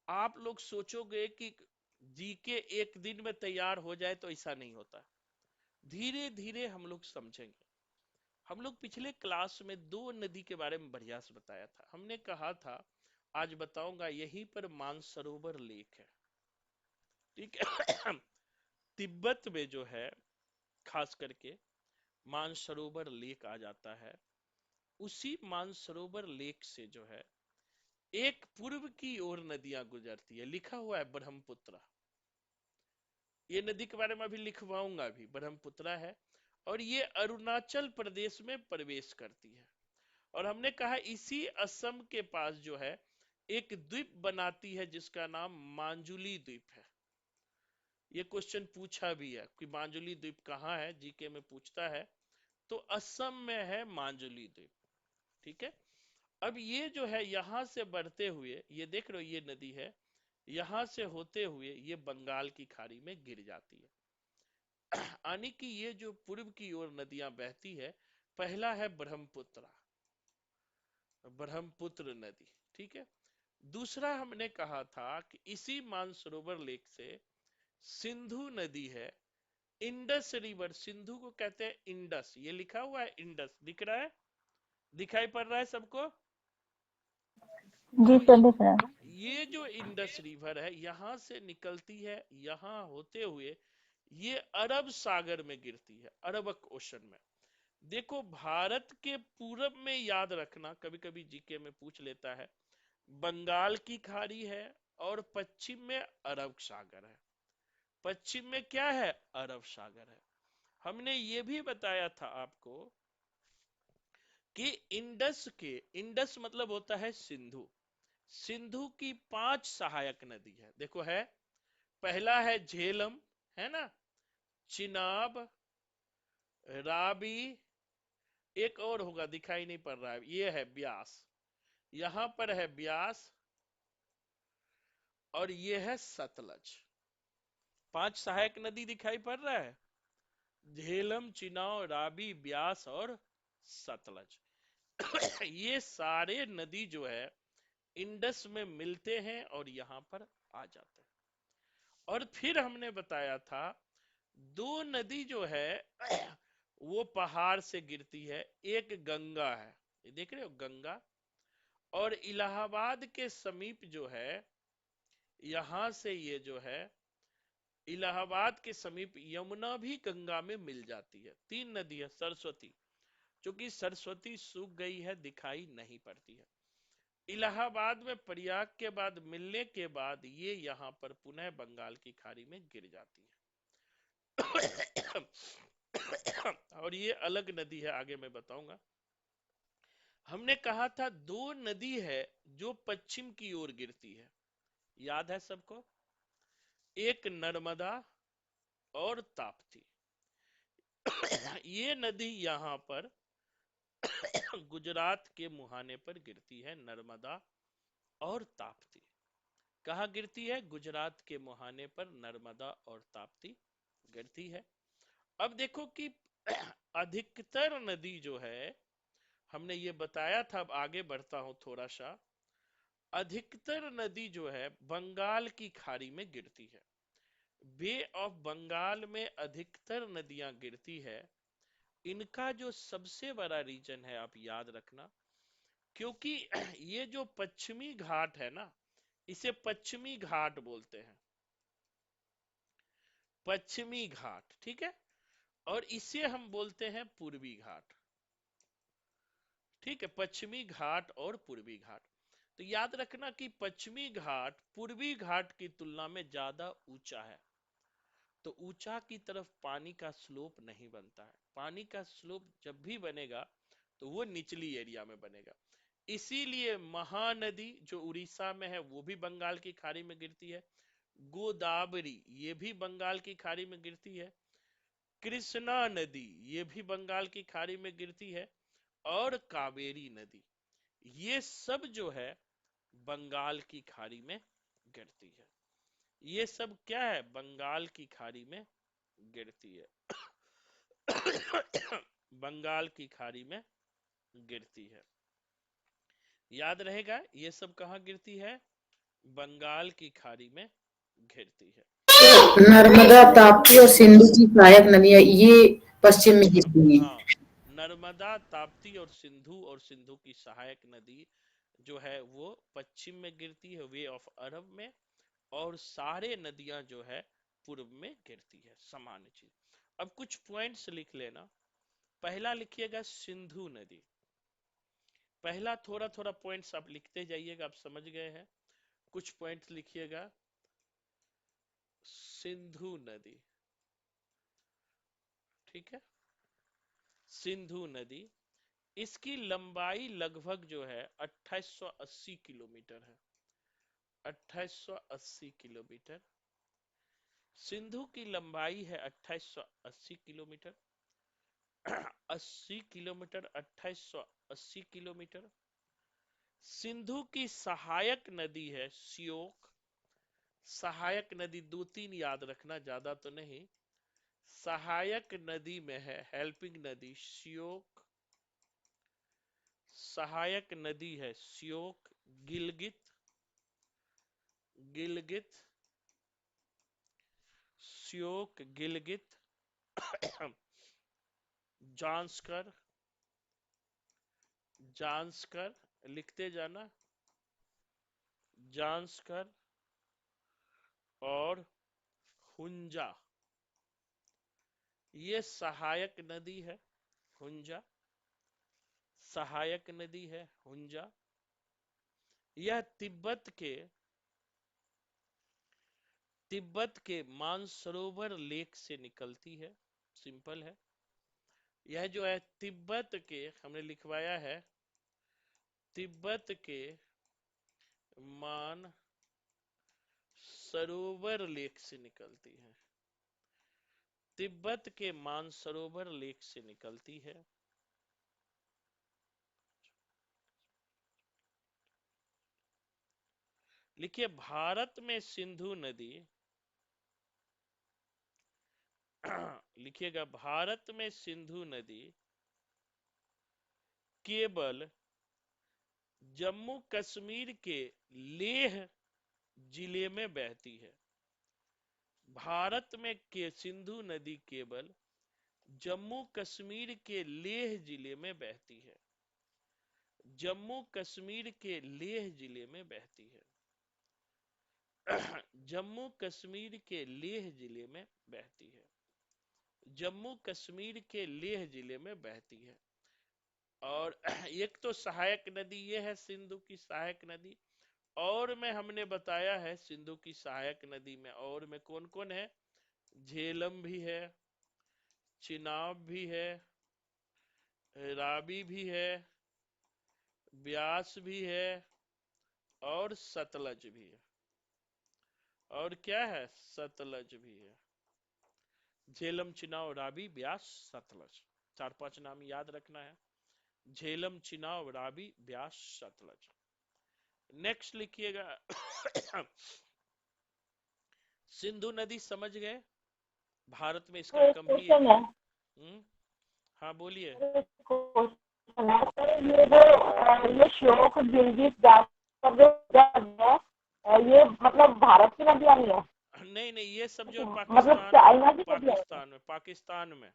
आप लोग सोचोगे कि जीके एक दिन में तैयार हो जाए, तो ऐसा नहीं होता। धीरे धीरे हम लोग समझेंगे। हम लोग पिछले क्लास में दो नदी के बारे में बढ़िया से बताया था। हमने कहा था, आज बताऊंगा, यहीं पर मानसरोवर लेक है, ठीक है। तिब्बत में जो है खास करके मानसरोवर लेक आ जाता है। उसी मानसरोवर लेक से जो है एक पूर्व की ओर नदियां गुजरती है, लिखा हुआ है ब्रह्मपुत्र। ये नदी के बारे में अभी लिखवाऊंगा, भी ब्रह्मपुत्र है, और ये अरुणाचल प्रदेश में प्रवेश करती है। और हमने कहा इसी असम के पास जो है एक द्वीप बनाती है, जिसका नाम मांजुली द्वीप है। ये क्वेश्चन पूछा भी है कि मांजुली द्वीप कहाँ है, जीके में पूछता है। तो असम में है मांजुली द्वीप, ठीक है। अब ये जो है यहां से बढ़ते हुए, ये देख रहे हो ये नदी है, यहां से होते हुए ये बंगाल की खाड़ी में गिर जाती है। यानी कि ये जो पूर्व की ओर नदियां बहती है, पहला है ब्रह्मपुत्र, ब्रह्मपुत्र नदी, ठीक है। दूसरा हमने कहा था कि इसी मानसरोवर लेक से सिंधु नदी है, इंडस रिवर, सिंधु को कहते हैं इंडस, ये लिखा हुआ है इंडस, दिख रहा है? दिखाई पड़ रहा है सबको? जी तो सर दिख रहा है। ये जो इंडस रिवर है यहां से निकलती है, यहां होते हुए ये अरब सागर में गिरती है, अरब ओशन में। देखो भारत के पूरब में, याद रखना कभी कभी जीके में पूछ लेता है, बंगाल की खाड़ी है, और पश्चिम में अरब सागर है। पश्चिम में क्या है? अरब सागर है। हमने ये भी बताया था आपको कि इंडस मतलब होता है सिंधु। सिंधु की 5 सहायक नदी है, देखो है, पहला है झेलम, है ना, चिनाब, राबी, एक और होगा दिखाई नहीं पड़ रहा है, ये है ब्यास, यहां पर है ब्यास, और ये है सतलज। 5 सहायक नदी दिखाई पड़ रहा है, झेलम, चिनाब, राबी, ब्यास और सतलज। ये सारे नदी जो है इंडस में मिलते हैं और यहां पर आ जाते हैं। और फिर हमने बताया था दो नदी जो है वो पहाड़ से गिरती है। एक गंगा है, ये देख रहे हो गंगा, और इलाहाबाद के समीप जो है, यहां से ये जो है इलाहाबाद के समीप यमुना भी गंगा में मिल जाती है। तीन नदी है। सरस्वती, क्योंकि सरस्वती सूख गई है, दिखाई नहीं पड़ती है। इलाहाबाद में प्रयाग के बाद मिलने के बाद ये यहाँ पर पुनः बंगाल की खाड़ी में गिर जाती है। और ये अलग नदी है, आगे मैं बताऊंगा। हमने कहा था दो नदी है जो पश्चिम की ओर गिरती है, याद है सबको? एक नर्मदा और ताप्ती। ये नदी यहाँ पर गुजरात के मुहाने पर गिरती है, नर्मदा और ताप्ती। कहाँ गिरती है? गुजरात के मुहाने पर नर्मदा और ताप्ती गिरती है। अब देखो कि अधिकतर नदी जो है, हमने ये बताया था, अब आगे बढ़ता हूं थोड़ा सा। अधिकतर नदी जो है बंगाल की खाड़ी में गिरती है। बे ऑफ बंगाल में अधिकतर नदियां गिरती है। इनका जो सबसे बड़ा रीजन है, आप याद रखना, क्योंकि ये जो पश्चिमी घाट है ना, इसे पश्चिमी घाट बोलते हैं, पश्चिमी घाट, ठीक है? और इसे हम बोलते हैं पूर्वी घाट, ठीक है? पश्चिमी घाट और पूर्वी घाट। तो याद रखना कि पश्चिमी घाट पूर्वी घाट की तुलना में ज्यादा ऊंचा है, तो ऊंचा की तरफ पानी का स्लोप नहीं बनता है। पानी का स्लोप जब भी बनेगा तो वो निचली एरिया में बनेगा। इसीलिए महानदी जो उड़ीसा में है वो भी बंगाल की खाड़ी में गिरती है। गोदावरी ये भी बंगाल की खाड़ी में गिरती है। कृष्णा नदी ये भी बंगाल की खाड़ी में गिरती है। और कावेरी नदी, ये सब जो है बंगाल की खाड़ी में गिरती है। ये सब क्या है? बंगाल की खाड़ी में गिरती है। बंगाल की खाड़ी में गिरती है, याद रहेगा। ये सब कहाँ गिरती है? बंगाल की खाड़ी में गिरती है। नर्मदा, ताप्ती और सिंधु की सहायक नदियां ये पश्चिम में गिरती हैं। हाँ, नर्मदा, ताप्ती और सिंधु की सहायक नदी जो है वो पश्चिम में गिरती है, वे ऑफ अरब में। और सारे नदियां जो है पूर्व में गिरती है, सामान्य चीज। अब कुछ पॉइंट्स लिख लेना। पहला लिखिएगा सिंधु नदी। पहला थोड़ा थोड़ा पॉइंट्स आप लिखते जाइएगा, आप समझ गए हैं। कुछ पॉइंट्स लिखिएगा। सिंधु नदी, ठीक है? सिंधु नदी, इसकी लंबाई लगभग जो है 2880 किलोमीटर है। 2880 किलोमीटर सिंधु की लंबाई है। 2880 किलोमीटर। 80 kilometre, 2880 kilometre. सिंधु की सहायक नदी है श्योक। सहायक नदी दो तीन याद रखना, ज्यादा तो नहीं। सहायक नदी में है हेल्पिंग नदी श्योक। सहायक नदी है श्योक, गिलगित, गिलगित, श्योक, गिलगित, जांस्कर, जांस्कर लिखते जाना, जांस्कर और हुंजा, ये सहायक नदी है। हुंजा सहायक नदी है, हुंजा। यह तिब्बत के मानसरोवर लेक से निकलती है। सिंपल है। यह जो है तिब्बत के, हमने लिखवाया है, तिब्बत के मान सरोवर लेक से निकलती है। तिब्बत के मानसरोवर लेक से निकलती है। लिखिए भारत में सिंधु नदी लिखिएगा भारत में सिंधु नदी केवल जम्मू कश्मीर के लेह जिले में बहती है। भारत में के सिंधु नदी केवल जम्मू कश्मीर के लेह जिले में बहती है। जम्मू कश्मीर के लेह जिले में बहती है। जम्मू कश्मीर के लेह जिले में बहती है। जम्मू कश्मीर के लेह जिले में बहती है। और एक तो सहायक नदी ये है सिंधु की सहायक नदी, और में हमने बताया है सिंधु की सहायक नदी में और में कौन कौन है, झेलम भी है, चिनाब भी है, रावी भी है, ब्यास भी है और सतलज भी है। और क्या है, सतलज भी है। झेलम, चिनाब, रावी, ब्यास, सतलज, 4-5 नाम याद रखना है। झेलम, चिनाब, रावी, ब्यास, सतलज। नेक्स्ट लिखिएगा सिंधु नदी समझ गए, भारत में इसका एक कम ही क्वेश्चन है। हाँ बोलिए। क्वेश्चन है सर, ये जो ये श्योक, गिलगित, जाफर, ये मतलब भारत की नदियां नहीं है? नहीं नहीं, ये सब जो मतलब पाकिस्तान चाइना की नदियां है? पाकिस्तान में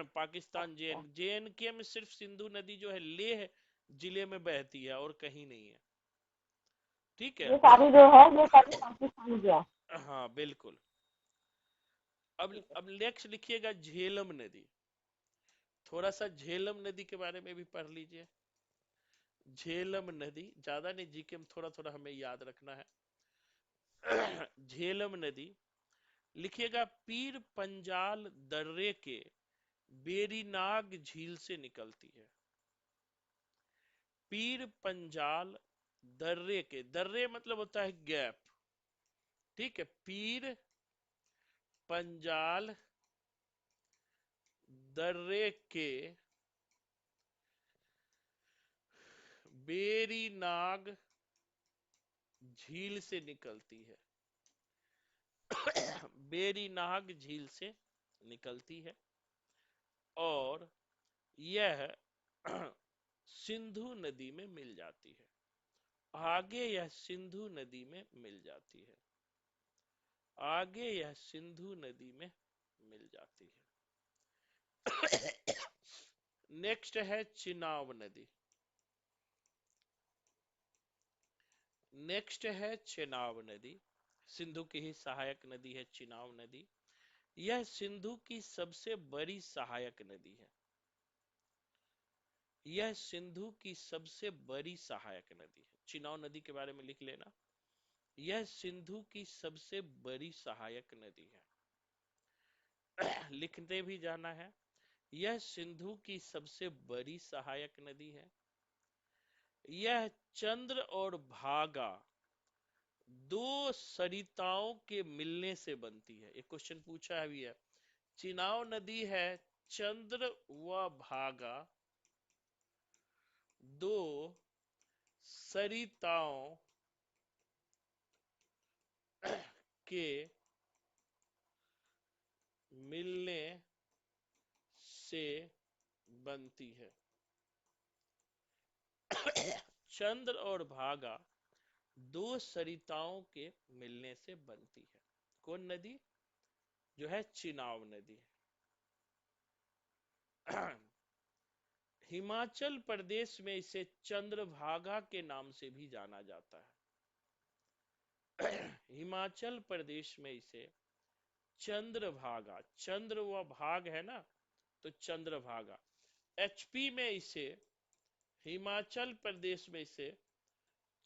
पाकिस्तान जे एन के में सिर्फ सिंधु नदी जो है लेह जिले में बहती है और कहीं नहीं है। ठीक है। ये सारी जो है ये सारी पाकिस्तान की है? हाँ बिल्कुल। अब नेक्स्ट लिखिएगा झेलम नदी। थोड़ा सा झेलम नदी के बारे में भी पढ़ लीजिए। झेलम नदी ज्यादा नहीं, जीके में थोड़ा थोड़ा हमें याद रखना है। झेलम नदी लिखिएगा पीर पंजाल दर्रे के बेरीनाग झील से निकलती है। पीर पंजाल दर्रे के, दर्रे मतलब होता है गैप। ठीक है, पीर पंजाल दर्रे के बेरीनाग झील से निकलती है। बेरीनाग झील से निकलती है और यह सिंधु नदी में मिल जाती है। आगे यह सिंधु नदी में मिल जाती है। आगे यह सिंधु नदी में मिल जाती है। नेक्स्ट है चिनाब नदी। नेक्स्ट है चिनाब नदी, सिंधु की ही सहायक नदी है चिनाब नदी। यह सिंधु की सबसे बड़ी सहायक नदी है। यह सिंधु की सबसे बड़ी सहायक नदी है। चिनाब नदी के बारे में लिख लेना, यह सिंधु की सबसे बड़ी सहायक नदी है। लिखते भी जाना है, यह सिंधु की सबसे बड़ी सहायक नदी है। यह चंद्र और भागा दो सरिताओं के मिलने से बनती है। एक क्वेश्चन पूछा है भी है, चिनाब नदी है चंद्र व भागा दो सरिताओं के मिलने से बनती है। चंद्र और भागा दो सरिताओं के मिलने से बनती है। कौन नदी? जो है चिनाब नदी। हिमाचल प्रदेश में इसे चंद्रभागा के नाम से भी जाना जाता है। हिमाचल प्रदेश में इसे चंद्रभागा, चंद्र व भाग है ना, तो चंद्रभागा। एचपी में इसे, हिमाचल प्रदेश में इसे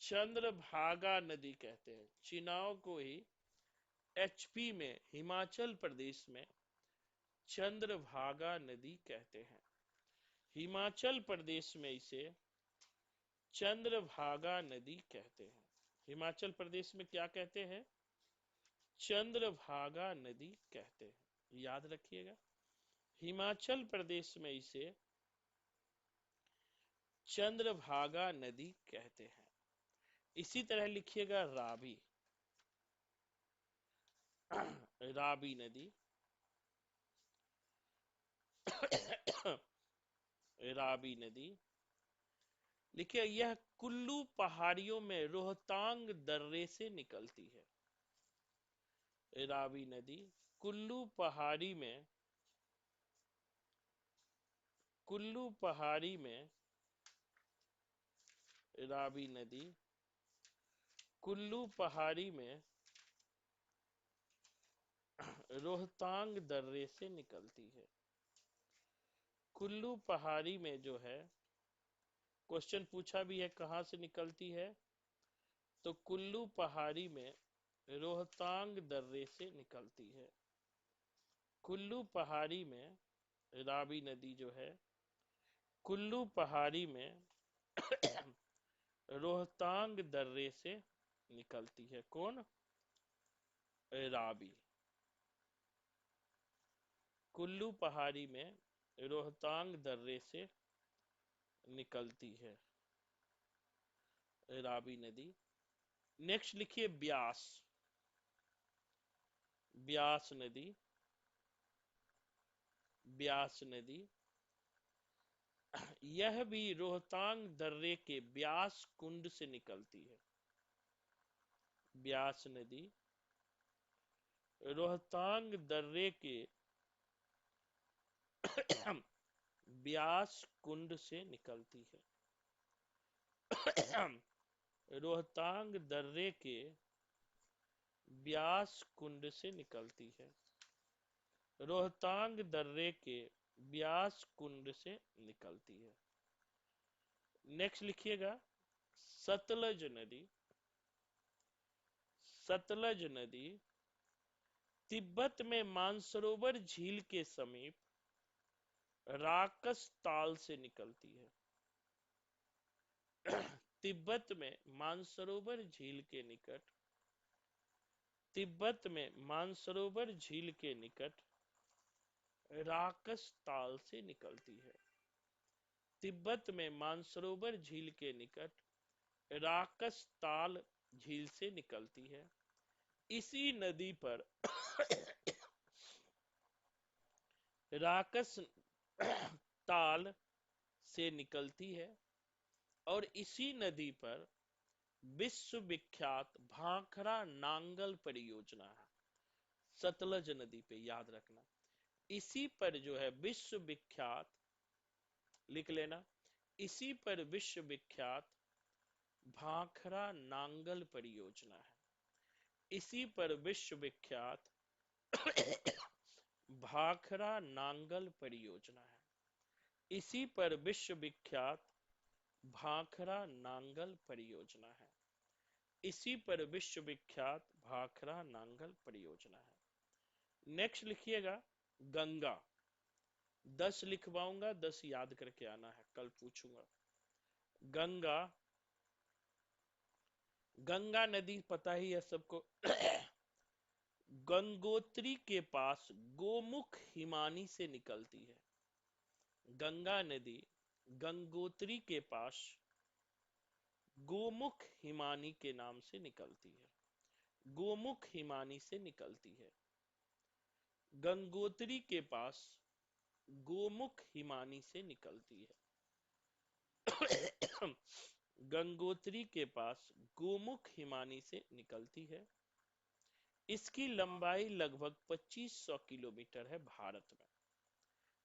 चंद्रभागा नदी कहते हैं। चिनाब को ही एचपी में, हिमाचल प्रदेश में चंद्रभागा नदी कहते हैं। हिमाचल प्रदेश में इसे चंद्रभागा नदी कहते हैं। हिमाचल प्रदेश में क्या कहते हैं? चंद्रभागा नदी कहते हैं। याद रखिएगा, हिमाचल प्रदेश में इसे चंद्रभागा नदी कहते हैं। इसी तरह लिखिएगा रावी। रावी नदी। रावी नदी लिखिए, यह कुल्लू पहाड़ियों में रोहतांग दर्रे से निकलती है। रावी नदी कुल्लू पहाड़ी में कुल्लू पहाड़ी में रावी नदी कुल्लू पहाड़ी में रोहतांग दर्रे से निकलती है। कुल्लू पहाड़ी में जो है क्वेश्चन पूछा भी है कहां से निकलती है, तो कुल्लू पहाड़ी में रोहतांग दर्रे से निकलती है। कुल्लू पहाड़ी में रावी नदी जो है कुल्लू पहाड़ी में रोहतांग दर्रे से निकलती है। कौन? रावी। कुल्लू पहाड़ी में रोहतांग दर्रे से निकलती है रावी नदी। नेक्स्ट लिखिए ब्यास। ब्यास नदी ब्यास नदी यह भी रोहतांग दर्रे के ब्यास कुंड से निकलती है। ब्यास नदी रोहतांग दर्रे के ब्यास कुंड से निकलती है। रोहतांग दर्रे के ब्यास कुंड से निकलती है। रोहतांग दर्रे के ब्यास कुंड से निकलती है। नेक्स्ट लिखिएगा सतलज नदी। सतलज नदी तिब्बत में मानसरोवर झील के समीप राकस ताल से निकलती है। तिब्बत में मानसरोवर झील के निकट तिब्बत में मानसरोवर झील के निकट राकस ताल से निकलती है। तिब्बत में मानसरोवर झील के निकट राकस ताल झील से निकलती है। इसी नदी पर राकस ताल से निकलती है और इसी नदी पर विश्व विख्यात भाखड़ा नांगल परियोजना है। सतलज नदी पे याद रखना, इसी पर जो है विश्व विख्यात, लिख लेना, इसी पर विश्व विख्यात भाखड़ा नांगल परियोजना है। इसी पर विश्व विख्यात भाखड़ा नांगल परियोजना है। इसी पर विश्व विख्यात भाखड़ा नांगल परियोजना है। इसी पर विश्व विख्यात भाखड़ा नांगल परियोजना है। नेक्स्ट लिखिएगा गंगा। 10 लिखवाऊंगा, 10 याद करके आना है, कल पूछूंगा। गंगा, गंगा नदी पता ही है सबको। गंगोत्री के पास गोमुख हिमानी से निकलती है। गंगा नदी गंगोत्री के पास गोमुख हिमानी के नाम से निकलती है। गोमुख हिमानी से निकलती है। गंगोत्री के पास गोमुख हिमानी से निकलती है। गंगोत्री के पास गोमुख हिमानी से निकलती है। इसकी लंबाई लगभग 2500 किलोमीटर है भारत में।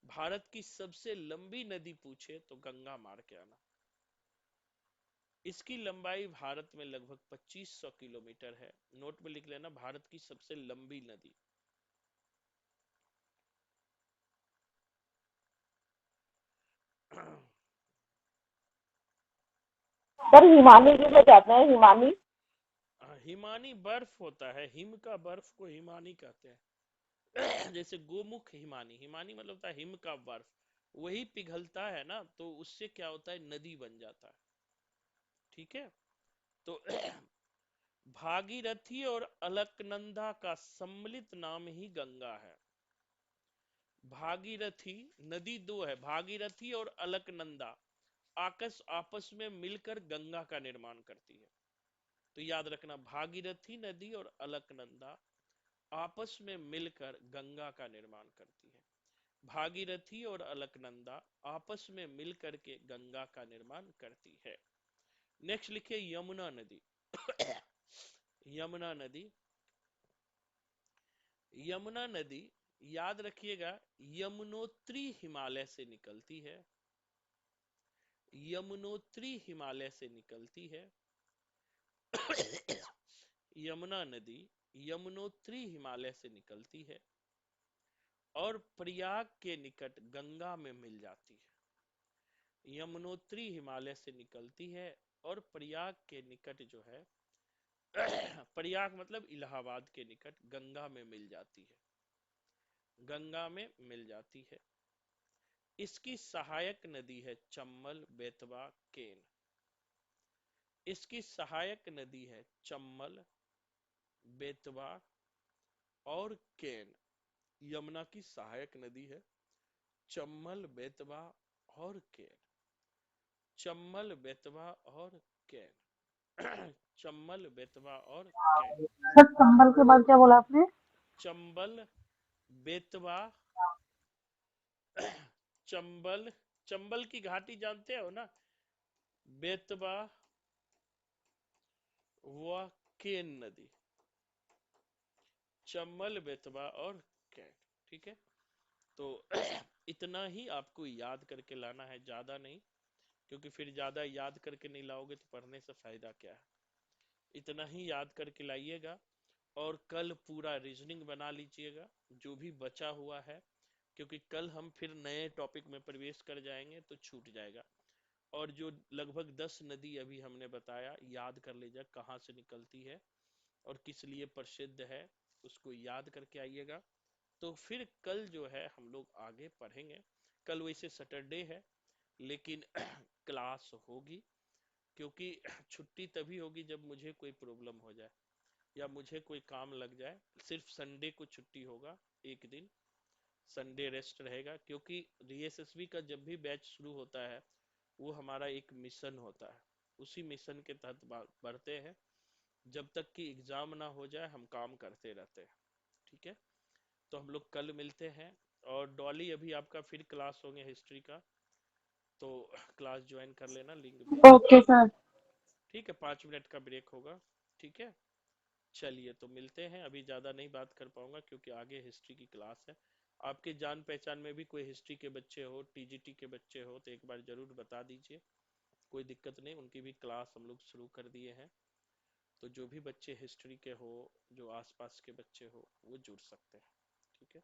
भारत की सबसे लंबी नदी पूछे तो गंगा मार के आना। इसकी लंबाई भारत में लगभग 2500 किलोमीटर है। नोट में लिख लेना, भारत की सबसे लंबी नदी। सर हिमानी किसे कहते हैं? हिमानी हिमानी बर्फ होता है, हिम का बर्फ को हिमानी कहते हैं। जैसे गोमुख हिमानी, हिमानी मतलब होता है हिम का बर्फ, वही पिघलता है ना, तो उससे क्या होता है, नदी बन जाता है। ठीक है, तो भागीरथी और अलकनंदा का सम्मिलित नाम ही गंगा है। भागीरथी नदी दो है, भागीरथी और अलकनंदा आपस में मिलकर गंगा का निर्माण करती है। तो याद रखना, भागीरथी नदी और अलकनंदा आपस में मिलकर गंगा का निर्माण करती है। भागीरथी और अलकनंदा आपस में मिलकर के गंगा का निर्माण करती है। नेक्स्ट लिखिए यमुना नदी। यमुना नदी, यमुना नदी याद रखिएगा, यमुनोत्री हिमालय से निकलती है, यमुनोत्री हिमालय से निकलती है। यमुना नदी यमुनोत्री हिमालय से निकलती है और प्रयाग के निकट गंगा में मिल जाती है। यमुनोत्री हिमालय से निकलती है और प्रयाग के निकट जो है प्रयाग मतलब इलाहाबाद के निकट गंगा में मिल जाती है, गंगा में मिल जाती है। इसकी सहायक नदी है चम्बल, बेतवा, केन। इसकी सहायक नदी है चम्बल, बेतवा और केन। यमुना की सहायक नदी है चम्बल, बेतवा और केन। चम्बल, बेतवा और केन। चम्बल, बेतवा और केन। सर चंबल के बाद क्या बोला आपने? चम्बल, बेतवा, चंबल, चंबल की घाटी जानते हो ना, बेतवा व केन नदी, चंबल, बेतवा और केन। ठीक है, तो इतना ही आपको याद करके लाना है, ज्यादा नहीं, क्योंकि फिर ज्यादा याद करके नहीं लाओगे तो पढ़ने से फायदा क्या है। इतना ही याद करके लाइएगा और कल पूरा रीजनिंग बना लीजिएगा जो भी बचा हुआ है, क्योंकि कल हम फिर नए टॉपिक में प्रवेश कर जाएंगे तो छूट जाएगा। और जो लगभग 10 नदी अभी हमने बताया, याद कर लीजिए कहाँ से निकलती है और किस लिए प्रसिद्ध है, उसको याद करके आइएगा। तो फिर कल जो है हम लोग आगे पढ़ेंगे। कल वैसे सैटरडे है लेकिन क्लास होगी, क्योंकि छुट्टी तभी होगी जब मुझे कोई प्रॉब्लम हो जाए या मुझे कोई काम लग जाए। सिर्फ संडे को छुट्टी होगा, एक दिन संडे रेस्ट रहेगा, क्योंकि रीएसएसबी का जब भी बैच शुरू होता है वो हमारा एक मिशन होता है, उसी मिशन के तहत बढ़ते हैं। जब तक कि एग्जाम ना हो जाए हम काम करते रहते हैं। ठीक है, तो हम लोग कल मिलते हैं। और डॉली अभी आपका फिर क्लास होंगे हिस्ट्री का, तो क्लास ज्वाइन कर लेना, लिंक भेज ओके दूंगा। सर। ठीक है, 5 मिनट का ब्रेक होगा। ठीक है, चलिए तो मिलते हैं। अभी ज्यादा नहीं बात कर पाऊंगा क्योंकि आगे हिस्ट्री की क्लास है। आपके जान पहचान में भी कोई हिस्ट्री के बच्चे हो, टीजीटी के बच्चे हो तो एक बार जरूर बता दीजिए, कोई दिक्कत नहीं, उनकी भी क्लास हम लोग शुरू कर दिए हैं। तो जो भी बच्चे हिस्ट्री के हो, जो आसपास के बच्चे हो, वो जुड़ सकते हैं। ठीक है।